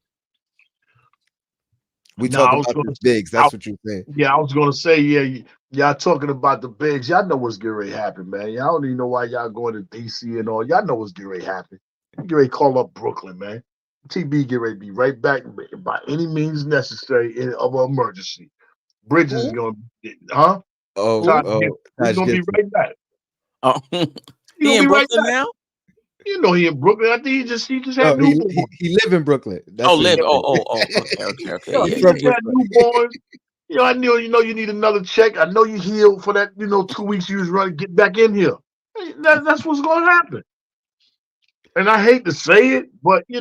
We No, talk about this bigs. I, That's what you're saying. yeah, I was gonna say, yeah, y'all talking about the bigs. Y'all know what's getting ready to happen, man. Y'all don't even know why y'all going to DC and all. Y'all know what's getting ready to happen. Get ready to call up Brooklyn, man. TB get ready to be right back by any means necessary of an emergency. Bridges is Who? gonna, huh? Oh, Todd, Who? he's Taj gonna be Gibson. right back. Oh, He he gonna in be right Brooklyn back. now? You know he in Brooklyn. I think he just No, had newborn. he live in Brooklyn. Oh, That's what live. he Oh, said. oh, oh. Okay. Yeah, He Yeah, he yeah, from just yeah. had Brooklyn. newborn. I know you need another check. I know you healed for that, 2 weeks you was running, get back in here. Hey, that's what's gonna happen. And I hate to say it, but they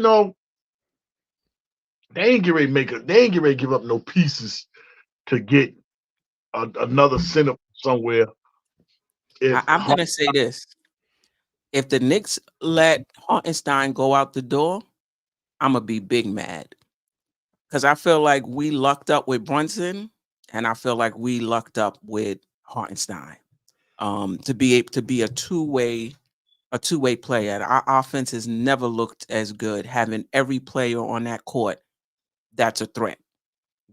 ain't get ready to give up no pieces to get another center somewhere. If I'm gonna say this: if the Knicks let Hartenstein go out the door, I'm gonna be big mad because I feel like we lucked up with Brunson, and I feel like we lucked up with Hartenstein to be a two-way player. Our offense has never looked as good having every player on that court that's a threat,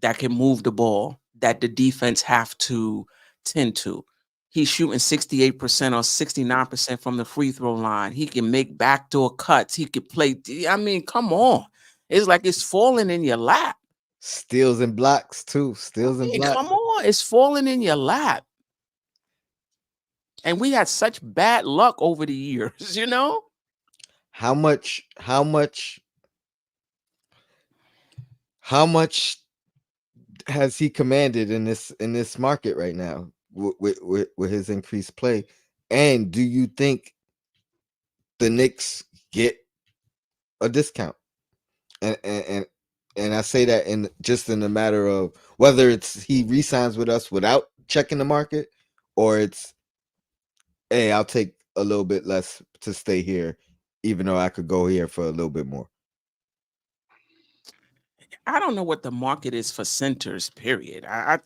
that can move the ball, that the defense have to tend to. He's shooting 68% or 69% from the free throw line. He can make backdoor cuts. He could play. I mean, come on. It's like it's falling in your lap. Steals and blocks too. I Steals and mean, blocks. come on. It's falling in your lap. And we had such bad luck over the years, you know? How much? How much has he commanded in this market right now with his increased play? And do you think the Knicks get a discount? And I say that in the matter of whether it's he re-signs with us without checking the market, or it's hey, I'll take a little bit less to stay here, even though I could go here for a little bit more. I don't know what the market is for centers, period. I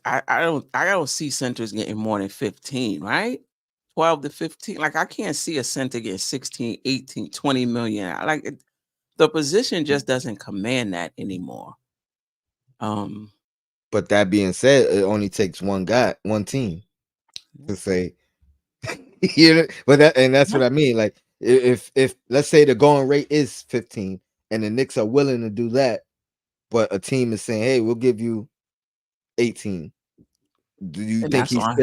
don't see centers getting more than 15, right? 12 to 15. Like I can't see a center getting 16, 18, 20 million. The position just doesn't command that anymore. But that being said, it only takes one team to say, you know, that's what I mean. Like if let's say the going rate is 15 and the Knicks are willing to do that, but a team is saying, hey, we'll give you 18. Do you and think that's he why.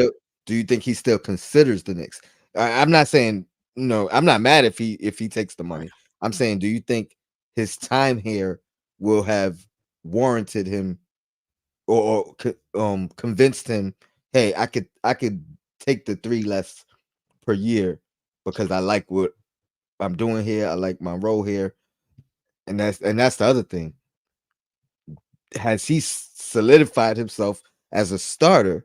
still considers the Knicks? I'm not saying I'm not mad if he takes the Right. money. I'm saying, do you think his time here will have warranted him or convinced him, hey, I could take the 3 less per year because I like what I'm doing here. I like my role here, and that's the other thing. Has he solidified himself as a starter?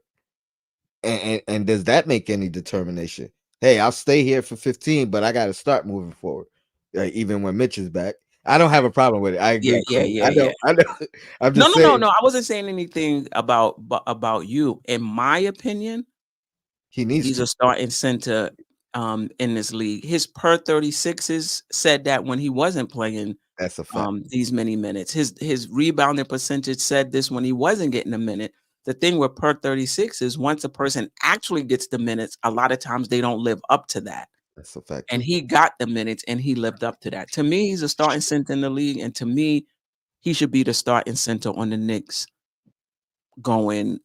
And does that make any determination? Hey, I'll stay here for 15, but I got to start moving forward. Even when Mitch is back, I don't have a problem with it. I Yeah, agree, yeah, Queen. yeah, I yeah. know, I know. I'm No, just no, no, saying no. I wasn't saying anything about you. In my opinion, he needs he's a to. starting center in this league. His per 36s said that when he wasn't playing That's a fact. these many minutes. His rebounding percentage said this when he wasn't getting a minute. The thing with per 36 is once a person actually gets the minutes, a lot of times they don't live up to that. That's a fact And too. he got the minutes and he lived up to that. To me, he's a starting center in the league. And to me, he should be the starting center on the Knicks going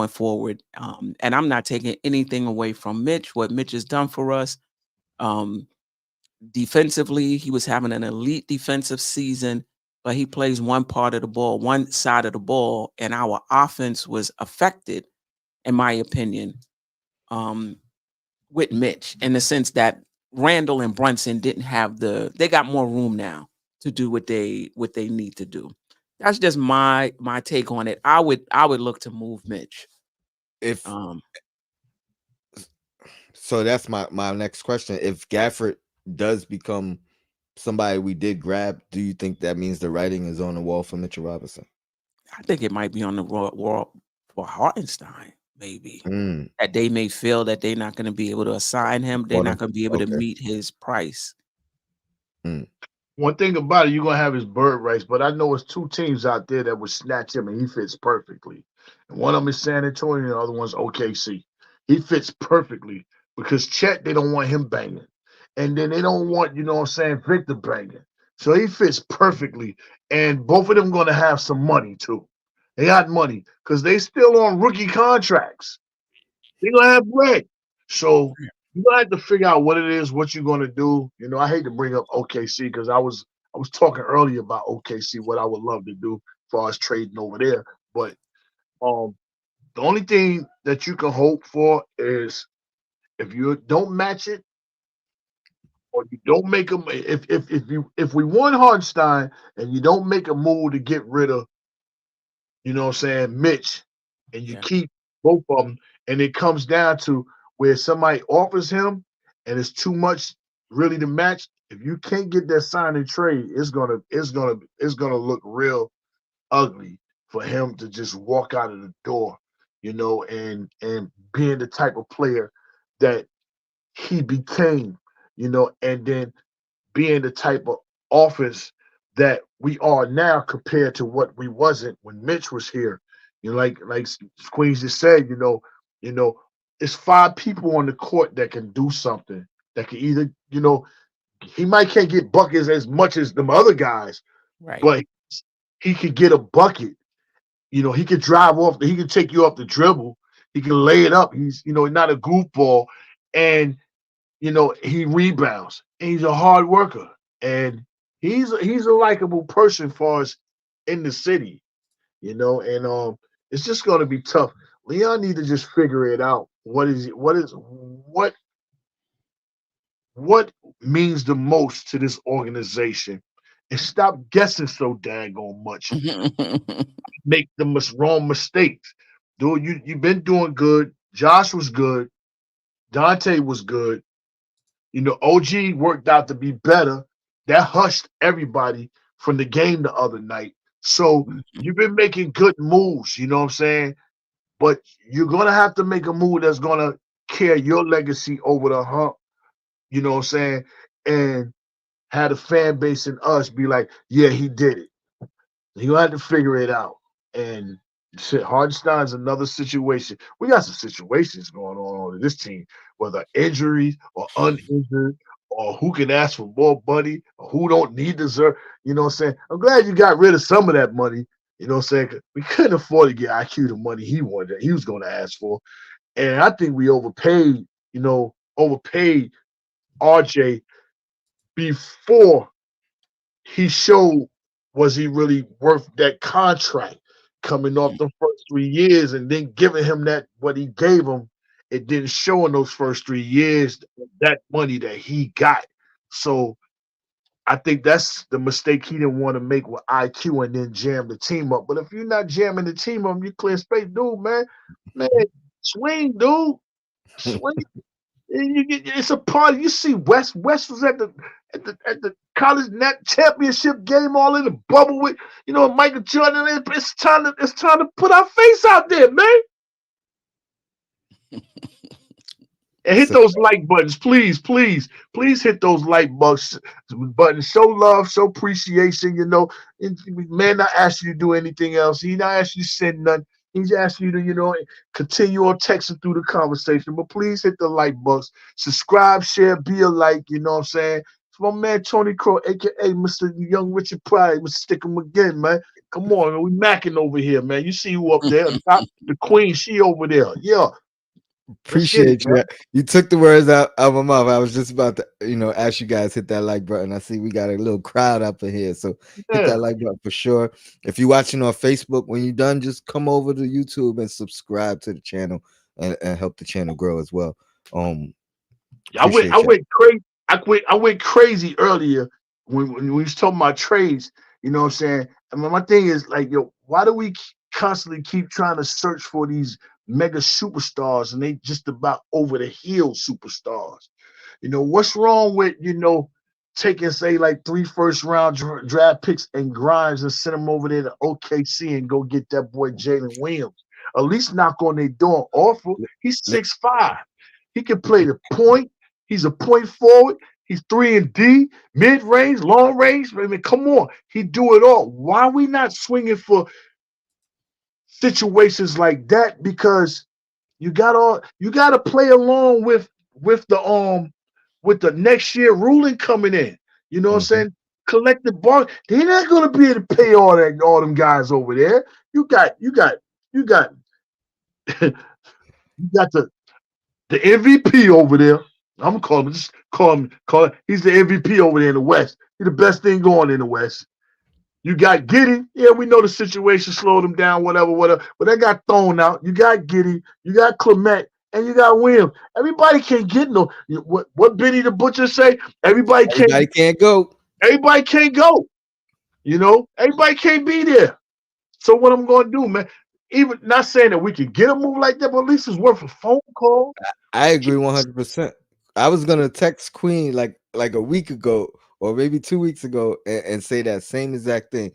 forward. And I'm not taking anything away from Mitch, what Mitch has done for us. Um, Defensively, he was having an elite defensive season, but he plays one part of the ball, one side of the ball, and our offense was affected, in my opinion, um, with Mitch in the sense that Randall and Brunson didn't have they got more room now to do what they need to do. That's just my take on it. I would look to move Mitch. If Um, so, that's my next question. If Gafford does become somebody we did grab, do you think that means the writing is on the wall for Mitchell Robinson? I think it might be on the wall for Hartenstein, maybe. Mm, That they may feel that they're not gonna be able to assign him, they're on not him. gonna be able to Okay. meet his price. Mm. One thing about it, you're gonna have his bird rights, but I know it's two teams out there that would snatch him, and he fits perfectly. And one of them is San Antonio, and the other one's OKC. He fits perfectly because Chet, they don't want him banging, and then they don't want, you know what I'm saying, Victor banging. So he fits perfectly, and both of them gonna have some money too. They got money because they still on rookie contracts. They're gonna have bread. So you gonna have to figure out what it is, what you're gonna do. You know, I hate to bring up OKC because I was talking earlier about OKC, what I would love to do as far as trading over there. But um the only thing that you can hope for is if you don't match it or you don't make them if we won Hartenstein and you don't make a move to get rid of, you know what I'm saying, Mitch, and you Yeah, keep both of them, and it comes down to where somebody offers him and it's too much really to match. If you can't get that sign and trade, it's gonna look real ugly for him to just walk out of the door, and being the type of player that he became, and then being the type of offense that we are now compared to what we wasn't when Mitch was here. Like Queens just said, it's 5 people on the court that can do something. That can either, he might can't get buckets as much as them other guys, right. but he could get a bucket. He could drive off. He could take you off the dribble. He can lay it up. He's, not a goofball, and he rebounds and he's a hard worker and he's a likable person for us in the city, and it's just gonna be tough. Leon need to just figure it out. What means the most to this organization and stop guessing so daggone much. Make the wrong mistakes. Dude, you've been doing good. Josh was good. Dante was good. OG worked out to be better. That hushed everybody from the game the other night. So you've been making good moves, you know what I'm saying? But you're gonna have to make a move that's gonna carry your legacy over the hump, you know what I'm saying? And have the fan base and us be like, yeah, he did it. You gonna have to figure it out. And shit, Hartenstein's another situation. We got some situations going on this team, whether injuries or uninjured, or who can ask for more money, or who don't need deserve. You know what I'm saying? I'm glad you got rid of some of that money. You know what I'm saying? 'Cause we couldn't afford to get IQ the money he wanted, he was going to ask for. And I think we overpaid, overpaid RJ before he showed was he really worth that contract coming off the first 3 years and then giving him that what he gave him. It didn't show in those first 3 years that money that he got. So I think that's the mistake he didn't want to make with IQ and then jam the team up. But if you're not jamming the team up, you clear space, dude, man, swing, dude, swing. And it's a party. You see, West was at the college net championship game, all in the bubble with Michael Jordan. It's time to put our face out there, man. And hit those like buttons, please, please, please hit those like buttons. Show love, show appreciation. Man, not ask you to do anything else. He not ask you to send nothing. He's asking you to, continue on texting through the conversation. But please hit the like buttons, subscribe, share, be a like. You know what I'm saying? It's my man Tony Crow, aka Mr. Young Richard Pride. Mr. Stick him again, man. Come on, man. We macking over here, man. You see who up there? Top, the queen, she over there. Yeah. Appreciate you. You took the words out of my mouth. I was just about to, ask you guys hit that like button. I see we got a little crowd up in here, so hit that like button for sure. If you're watching on Facebook, when you're done, just come over to YouTube and subscribe to the channel and help the channel grow as well. I went crazy earlier when we was talking about trades. You know what I'm saying? I mean, my thing is like, why do we constantly keep trying to search for these mega superstars and they just about over the hill superstars? What's wrong with taking say like 3 first-round draft picks and Grimes and send them over there to OKC and go get that boy Jalen Williams? At least knock on their door offer. He's 6'5". He can play the point. He's a point forward. He's 3 and D, mid range, long range. I mean, come on, he do it all. Why are we not swinging for situations like that? Because you got to play along with the next year ruling coming in. You know what I'm saying? Collective bar. They're not going to be able to pay all them guys over there. You got you got the MVP over there. I'm gonna call him. Just call him. He's the MVP over there in the West. He's the best thing going in the West. You got Giddey. Yeah, we know the situation slowed him down, whatever. But that got thrown out. You got Giddey. You got Clement, and you got Williams. Everybody can't get no. What Benny the Butcher say? Everybody can't go. Everybody can't go. Everybody can't be there. So what I'm gonna do, man? Even not saying that we can get a move like that, but at least it's worth a phone call. I agree 100%. I was gonna text Queen like a week ago or maybe 2 weeks ago and say that same exact thing.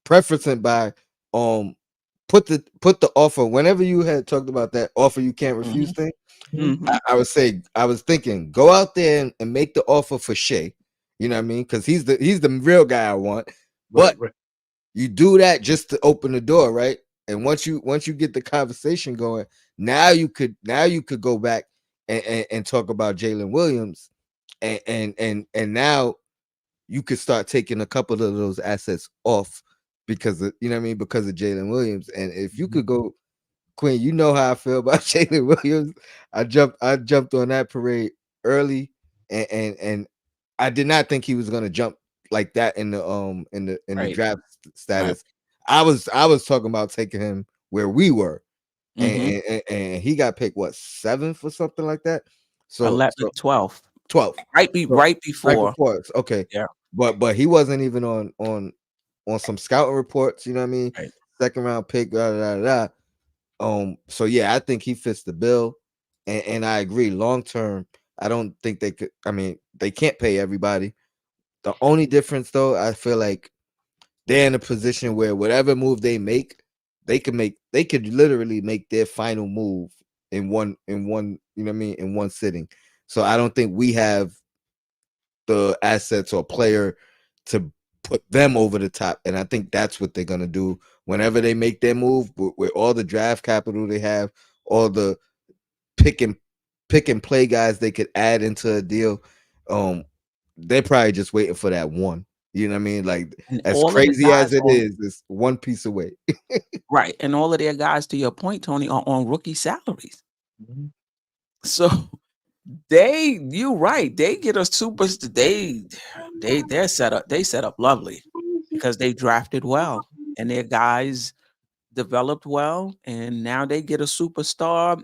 Preferencing by put the offer whenever you had talked about that offer you can't refuse thing. I was thinking go out there and make the offer for Shea. You know what I mean? Because he's the real guy I want. But you do that just to open the door, right? And once you get the conversation going, now you could go back and talk about Jalen Williams, and now you could start taking a couple of those assets off because of because of Jalen Williams. And if you could go, Quinn, you know how I feel about Jalen Williams. I jumped on that parade early, and I did not think he was gonna jump like that in the draft status. I was talking about taking him where we were, and he got picked 7th or something like that. So 11th, 12th. Right before. Okay. Yeah. But he wasn't even on some scouting reports. You know what I mean? Right. 2nd round pick. So yeah, I think he fits the bill, and I agree. Long term, I don't think they could. I mean, they can't pay everybody. The only difference, though, I feel like they're in a position where whatever move they make, they could literally make their final move in one, you know what I mean, in one sitting. So I don't think we have the assets or player to put them over the top. And I think that's what they're gonna do whenever they make their move with all the draft capital they have, all the pick and play guys they could add into a deal. They're probably just waiting for that one. You know what I mean? Like, And as all of the crazy as guys it on is, it's one piece away. right, and all of their guys, to your point, Tony, are on rookie salaries. Mhm. So you're right. They get a they're set up lovely because they drafted well and their guys developed well, and now they get a superstar.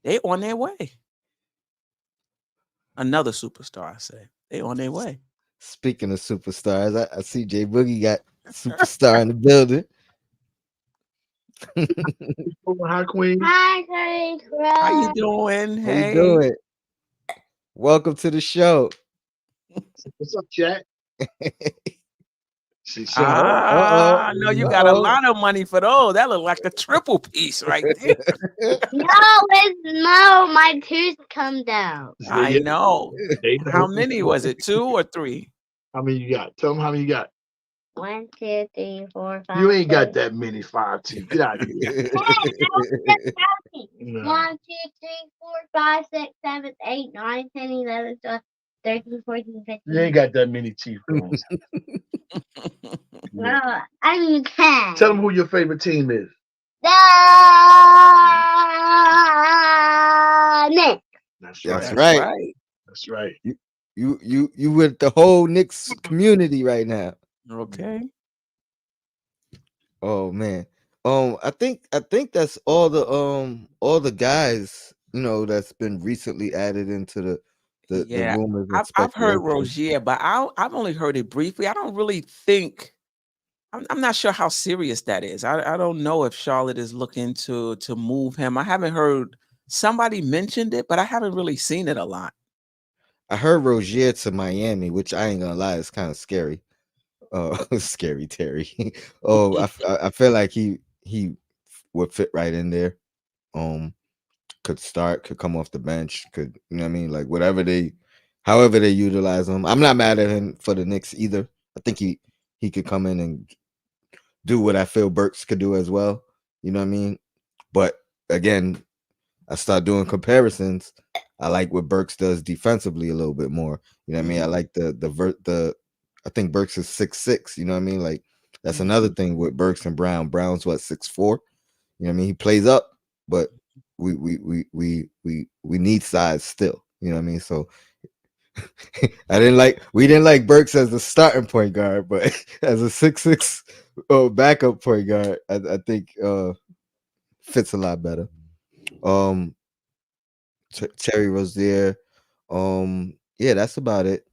They on their way. Another superstar, I say. They on their way. Speaking of superstars, I see Jay Boogie got superstar in the building. Hi, Queen. Hi, Queen. How you doing? How you Hey. doing? Welcome to the show. What's up, chat? She said, "Oh, I know you got a lot of money for those. That look like a triple piece right there. No, my tooth come down. I know. They How know. many was it? 2 or 3? How many you got? Tell them how many you got. 1, 2, 3, 4, 5. You ain't got that many 5 teeth. Get out of here. No. 1, 2, 3, 4, 5, 6, 7, 8, 9, 10, 11, 12, 13, 14, 15. You ain't got that many teeth, girls. No, I mean 10. Tell them who your favorite team is. Knicks. That's That's right. right. That's right. You with the whole Knicks community right now. Okay. Oh man. I think that's all the guys, you know, that's been recently added into the Yeah, rumors and I've heard speculation. Rozier, but I've only heard it briefly. I don't really think I'm not sure how serious that is. I don't know if Charlotte is looking to move him. I haven't heard somebody mentioned it, but I haven't really seen it a lot. I heard Rozier to Miami, which I ain't gonna lie, is kind of scary. Scary Terry. I feel like he would fit right in there. Could start, could come off the bench, could, you know what I mean, like however they utilize him. I'm not mad at him for the Knicks either. I think he could come in and do what I feel Burks could do as well. You know what I mean? But again, I start doing comparisons. I like what Burks does defensively a little bit more. You know what I mean? I like the I think Burks is 6'6", you know what I mean? Like, that's another thing with Burks and Brown. Brown's what, 6'4"? You know what I mean? He plays up, but we need size still. You know what I mean? So we didn't like Burks as the starting point guard, but as a 6'6" backup point guard, I think fits a lot better. Terry Rozier. Yeah, that's about it.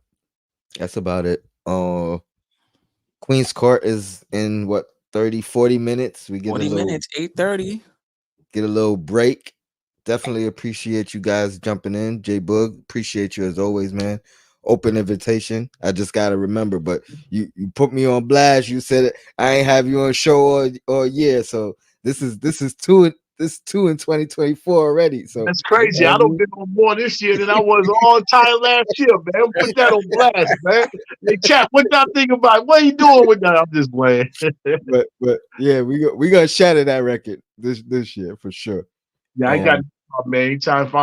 Queen's Court is in what, 30-40 minutes. We get 40 minutes, 8:30. Get a little break. Definitely appreciate you guys jumping in. J Boog, appreciate you as always, man. Open invitation. I just gotta remember, but you put me on blast. You said I ain't have you on show all year, so this is two in 2024 already. So That's crazy. I don't been on more this year than I was all time last year, man. Put that on blast, man. Hey, chat, what y'all think about it? What are you doing with that? I'm just playing. but yeah, we gonna shatter that record this year for sure. Yeah, I got man. Anytime if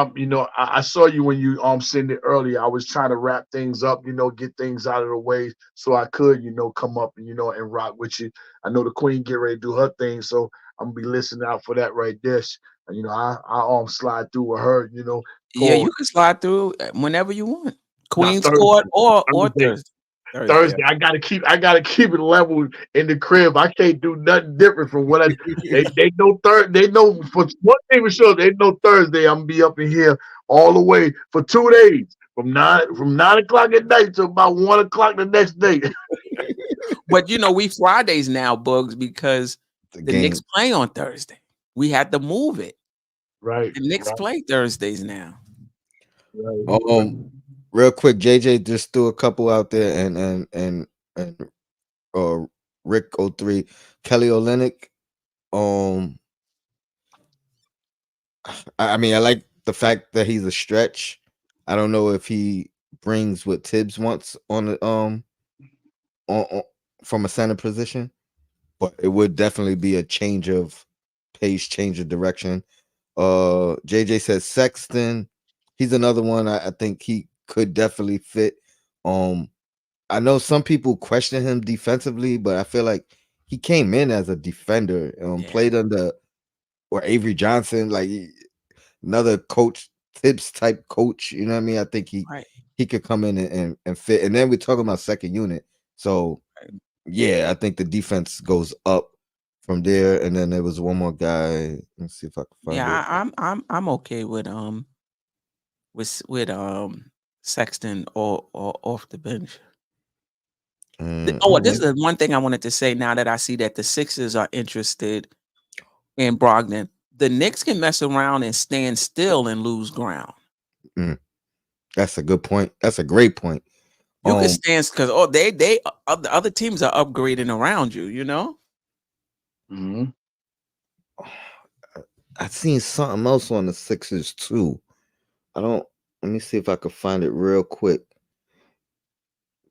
I saw you when you sent it earlier. I was trying to wrap things up, get things out of the way so I could, come up and and rock with you. I know the Queen get ready to do her thing, so I'm gonna be listening out for that right there. And I slide through with her, Yeah, you can slide through whenever you want. Queen's Thursday. Court or Thursday. Thursday. I gotta keep it level in the crib. I can't do nothing different from what they know They know for one thing for sure. They know Thursday I'm gonna be up in here all the way for 2 days from 9 o'clock at night to about 1 o'clock the next day. But we Fridays now, Bugs, because the Knicks play on Thursday. We had to move it. Right. The Knicks play Thursdays now. Right. Real quick, JJ just threw a couple out there and Rick 03, Kelly Olynyk. I mean, I like the fact that he's a stretch. I don't know if he brings what Tibbs wants on the on from a center position, but it would definitely be a change of pace, change of direction. JJ says Sexton. He's another one. I think he could definitely fit. I know some people question him defensively, but I feel like he came in as a defender, played under or Avery Johnson, like another coach, Tibbs type coach. You know what I mean? I think he could come in and fit. And then we're talking about second unit. So yeah, I think the defense goes up from there. And then there was one more guy. Let's see if I can find it. Yeah, I'm okay with Sexton or off the bench. This is the one thing I wanted to say. Now that I see that the Sixers are interested in Brogdon, the Knicks can mess around and stand still and lose ground. That's a good point. That's a great point. You can stand because the other teams are upgrading around you. You know. Mm-hmm. I've seen something else on the Sixers too. Let me see if I can find it real quick.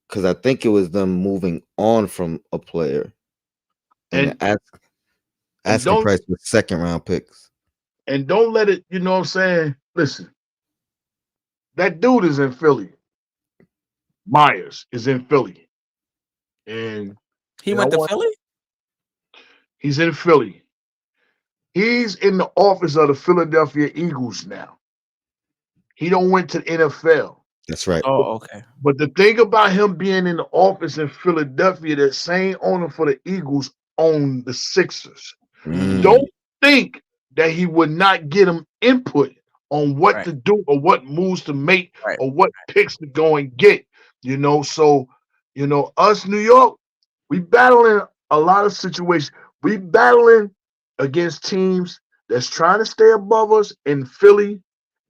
Because I think it was them moving on from a player. And asking price with second round picks. And don't let it, you know what I'm saying? Listen, that dude is in Philly. Myers is in Philly. And he went to Philly? He's in Philly. He's in the office of the Philadelphia Eagles now. He don't went to the NFL. That's right. Oh, okay. But the thing about him being in the office in Philadelphia, that same owner for the Eagles owned the Sixers. Don't think that he would not get him input on what to do or what moves to make or what picks to go and get. You know, so, you know, us New York, we battling a lot of situations. We battling against teams that's trying to stay above us in Philly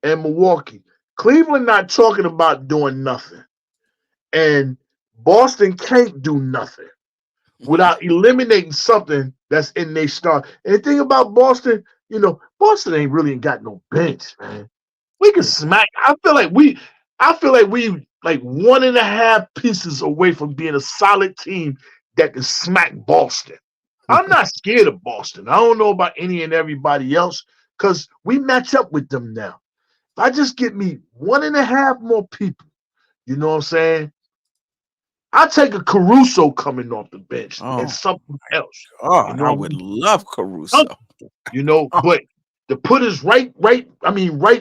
and Milwaukee. Cleveland not talking about doing nothing. And Boston can't do nothing without eliminating something that's in their start. And the thing about Boston, you know, Boston ain't really got no bench, man. We can smack. I feel like we like 1.5 pieces away from being a solid team that can smack Boston. I'm not scared of Boston. I don't know about any and everybody else because we match up with them now. If I just get me 1.5 more people, you know what I'm saying? I'll take a Caruso coming off the bench and something else. Oh, I would love Caruso. You know, but to put us right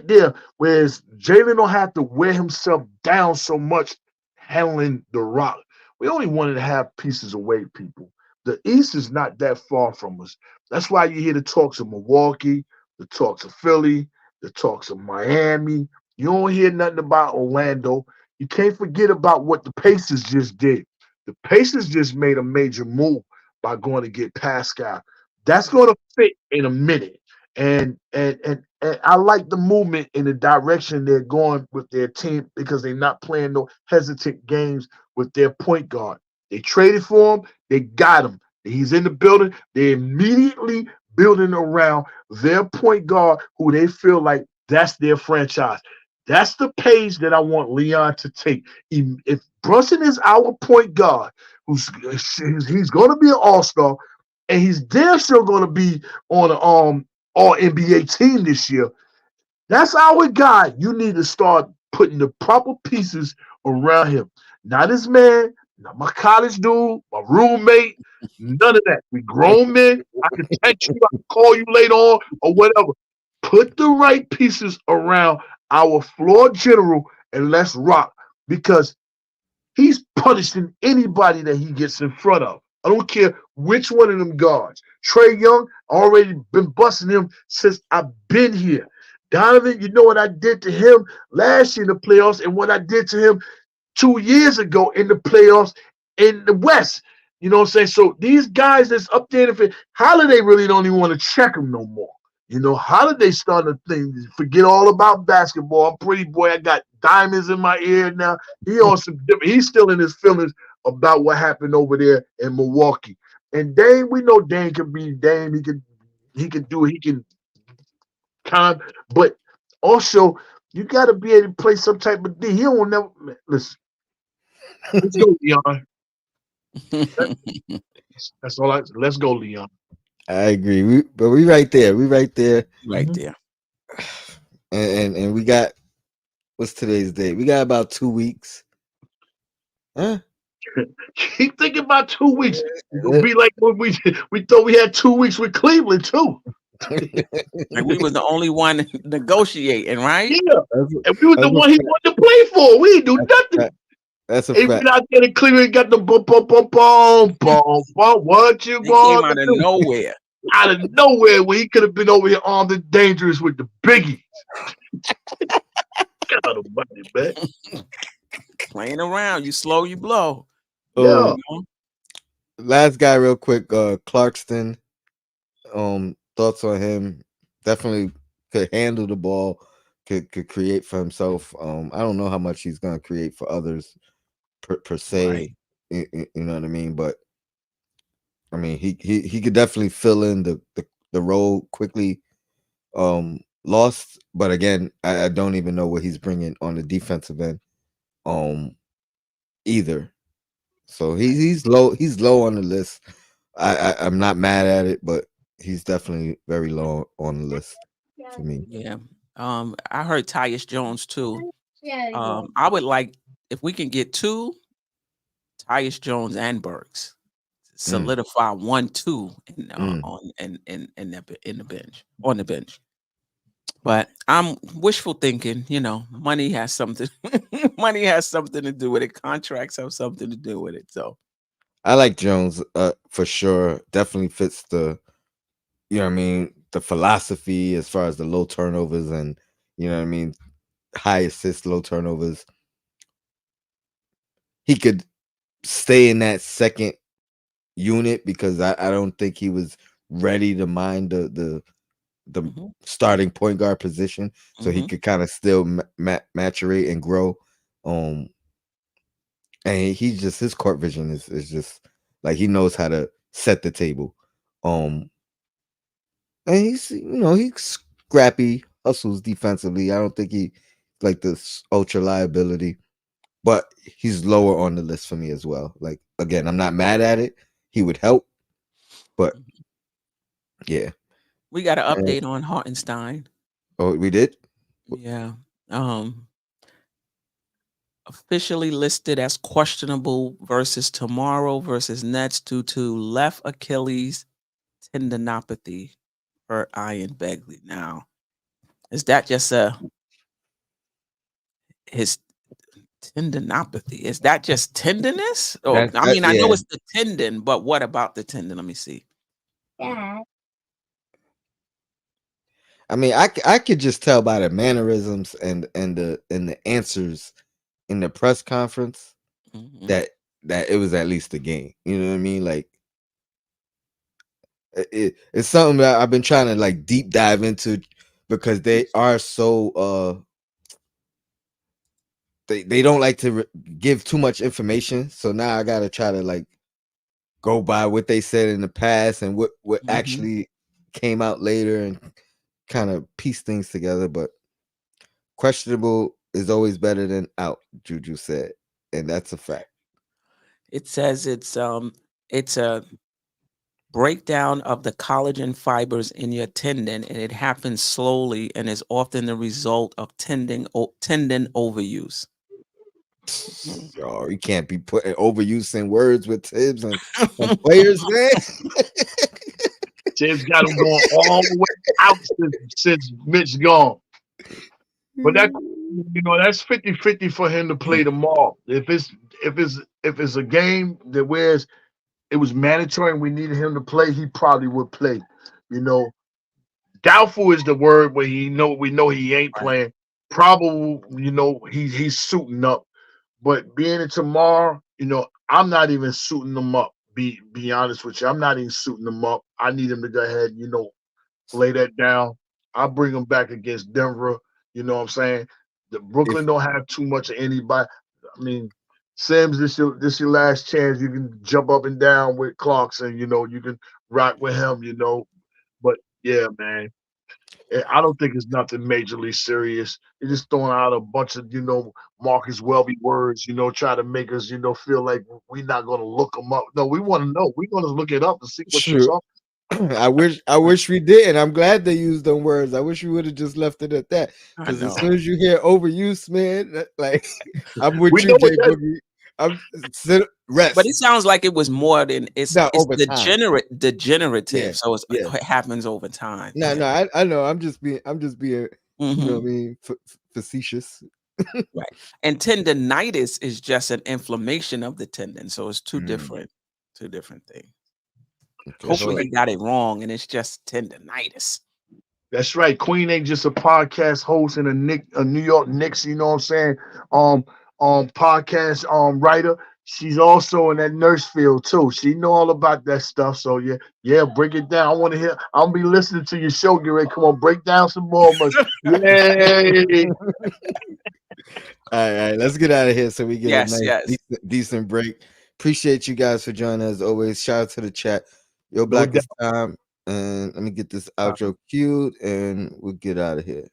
there, whereas Jalen don't have to wear himself down so much handling the rock. We only 1.5 pieces away, people. The East is not that far from us. That's why you hear the talks of Milwaukee, the talks of Philly, the talks of Miami. You don't hear nothing about Orlando. You can't forget about what the Pacers just did. The Pacers just made a major move by going to get Pascal. That's going to fit in a minute. And I like the movement in the direction they're going with their team because they're not playing no hesitant games with their point guard. They traded for him. They got him. He's in the building. They're immediately building around their point guard who they feel like that's their franchise. That's the page that I want Leon to take. If Brunson is our point guard, he's going to be an all-star, and he's damn sure going to be on an all-NBA team this year. That's our guy. You need to start putting the proper pieces around him. Not his man, not my college dude, my roommate, none of that. We grown men. I can text you, I can call you later on or whatever. Put the right pieces around our floor general and let's rock because he's punishing anybody that he gets in front of. I don't care which one of them guards. Trae Young, already been busting him since I've been here. Donovan, you know what I did to him last year in the playoffs and what I did to him 2 years ago in the playoffs in the West. You know what I'm saying? So these guys that's up there, Holiday really don't even want to check him no more. You know, Holiday starting to forget all about basketball. I'm pretty boy. I got diamonds in my ear now. He's still in his feelings about what happened over there in Milwaukee. And Dame, we know Dame can be Dame. He can do it. He can but also you got to be able to play some type of D. He don't never listen. Let's go, Leon. That's all I. Let's go, Leon. I agree. But we right there. We right there. Right there. And we got what's today's date? We got about 2 weeks. Huh? Keep thinking about 2 weeks. It'll be like when we thought we had 2 weeks with Cleveland too. Like we was the only one negotiating, right? Yeah, and we was the one he wanted to play for. We didn't do nothing. That's a He fact. went out there to Cleveland, got the boom, boom, boom, boom, boom, boom. What you He came want out to of do? nowhere. Out of nowhere, where he could have been over here armed and dangerous with the biggies. God almighty, man. Playing around. You slow, you blow. Yeah. You know? Last guy, real quick. Clarkston. Thoughts on him? Definitely could handle the ball. Could create for himself. I don't know how much he's gonna create for others per se. Right. You know what I mean? But I mean, he could definitely fill in the role quickly. Lost, but again, I don't even know what he's bringing on the defensive end. Either. So he's low. He's low on the list. I'm not mad at it, but he's definitely very low on the list for me. Yeah. I heard Tyus Jones too. Yeah. I would like if we can get 2 Tyus Jones and Burks, solidify 1-2 in the bench on the bench. But I'm wishful thinking, money has something money has something to do with it. Contracts have something to do with it. So I like Jones for sure. Definitely fits the the philosophy as far as the low turnovers and high assists, low turnovers. He could stay in that second unit because I don't think he was ready to mind the starting point guard position, so he could kind of still maturate and grow. And his court vision is just like he knows how to set the table. And he's scrappy, hustles defensively. I don't think he like this ultra liability, but he's lower on the list for me as well. Like again, I'm not mad at it. He would help, but yeah. we got an update on Hartenstein. Oh, we did? Yeah. Officially listed as questionable versus tomorrow versus Nets due to left Achilles tendinopathy for Ian Begley. Now, is that just his tendinopathy? Is that just tenderness? Or I know it's the tendon, but what about the tendon? Let me see. Yeah. I mean, I could just tell by the mannerisms and the answers in the press conference that it was at least a game. You know what I mean? Like it's something that I've been trying to like deep dive into because they are so they don't like to give too much information. So now I got to try to like go by what they said in the past and what actually came out later and kind of piece things together. But questionable is always better than out, Juju said, and that's a fact. It says it's a breakdown of the collagen fibers in your tendon, and it happens slowly and is often the result of tendon overuse. Oh, you can't be putting overuse in words with Tibbs and players, man. Tibbs got him going all the way out since Mitch gone. But that's 50-50 for him to play tomorrow. If it's a game that whereas it was mandatory and we needed him to play, he probably would play. Doubtful is the word where we know he ain't playing. Probable, he's suiting up. But being it tomorrow, I'm not even suiting them up. Be honest with you, I'm not even suiting them up. I need him to go ahead, lay that down. I'll bring him back against Denver. You know what I'm saying? The Brooklyn don't have too much of anybody. I mean, Sims, this your last chance. You can jump up and down with Clarkson. You can rock with him. But yeah, man. I don't think it's nothing majorly serious. They're just throwing out a bunch of, Marcus Welby words, try to make us, feel like we're not going to look them up. No, we want to know. We're going to look it up to see what you're Sure. talking. I wish we did. I'm glad they used them words. I wish we would have just left it at that. I Because as know. soon as you hear overuse, man, like I'm with We you, know Jay what that. Boogie. I'm rest. But it sounds like it was more than it's Not over time. degenerative. Yeah, So yeah. it happens over time. No, Yeah. no, I know. I'm just being, you know what I Mhm. mean, facetious. Right. And tendinitis is just an inflammation of the tendon. So it's two Mm, different things. okay. That's Hopefully right. he got it wrong and it's just tendinitis. That's right. Queen ain't just a podcast host and a New York Knicks, you know what I'm saying? Podcast writer. She's also in that nurse field too. She know all about that stuff. So yeah, break it down. I want to hear. I'll be listening to your show. Get ready. Come on, break down some more. Yay! All right, let's get out of here so we get a Yes, nice, yes. decent break. Appreciate you guys for joining as always. Shout out to the chat. Yo, No doubt. Blackest Time. And let me get this outro queued and we'll get out of here.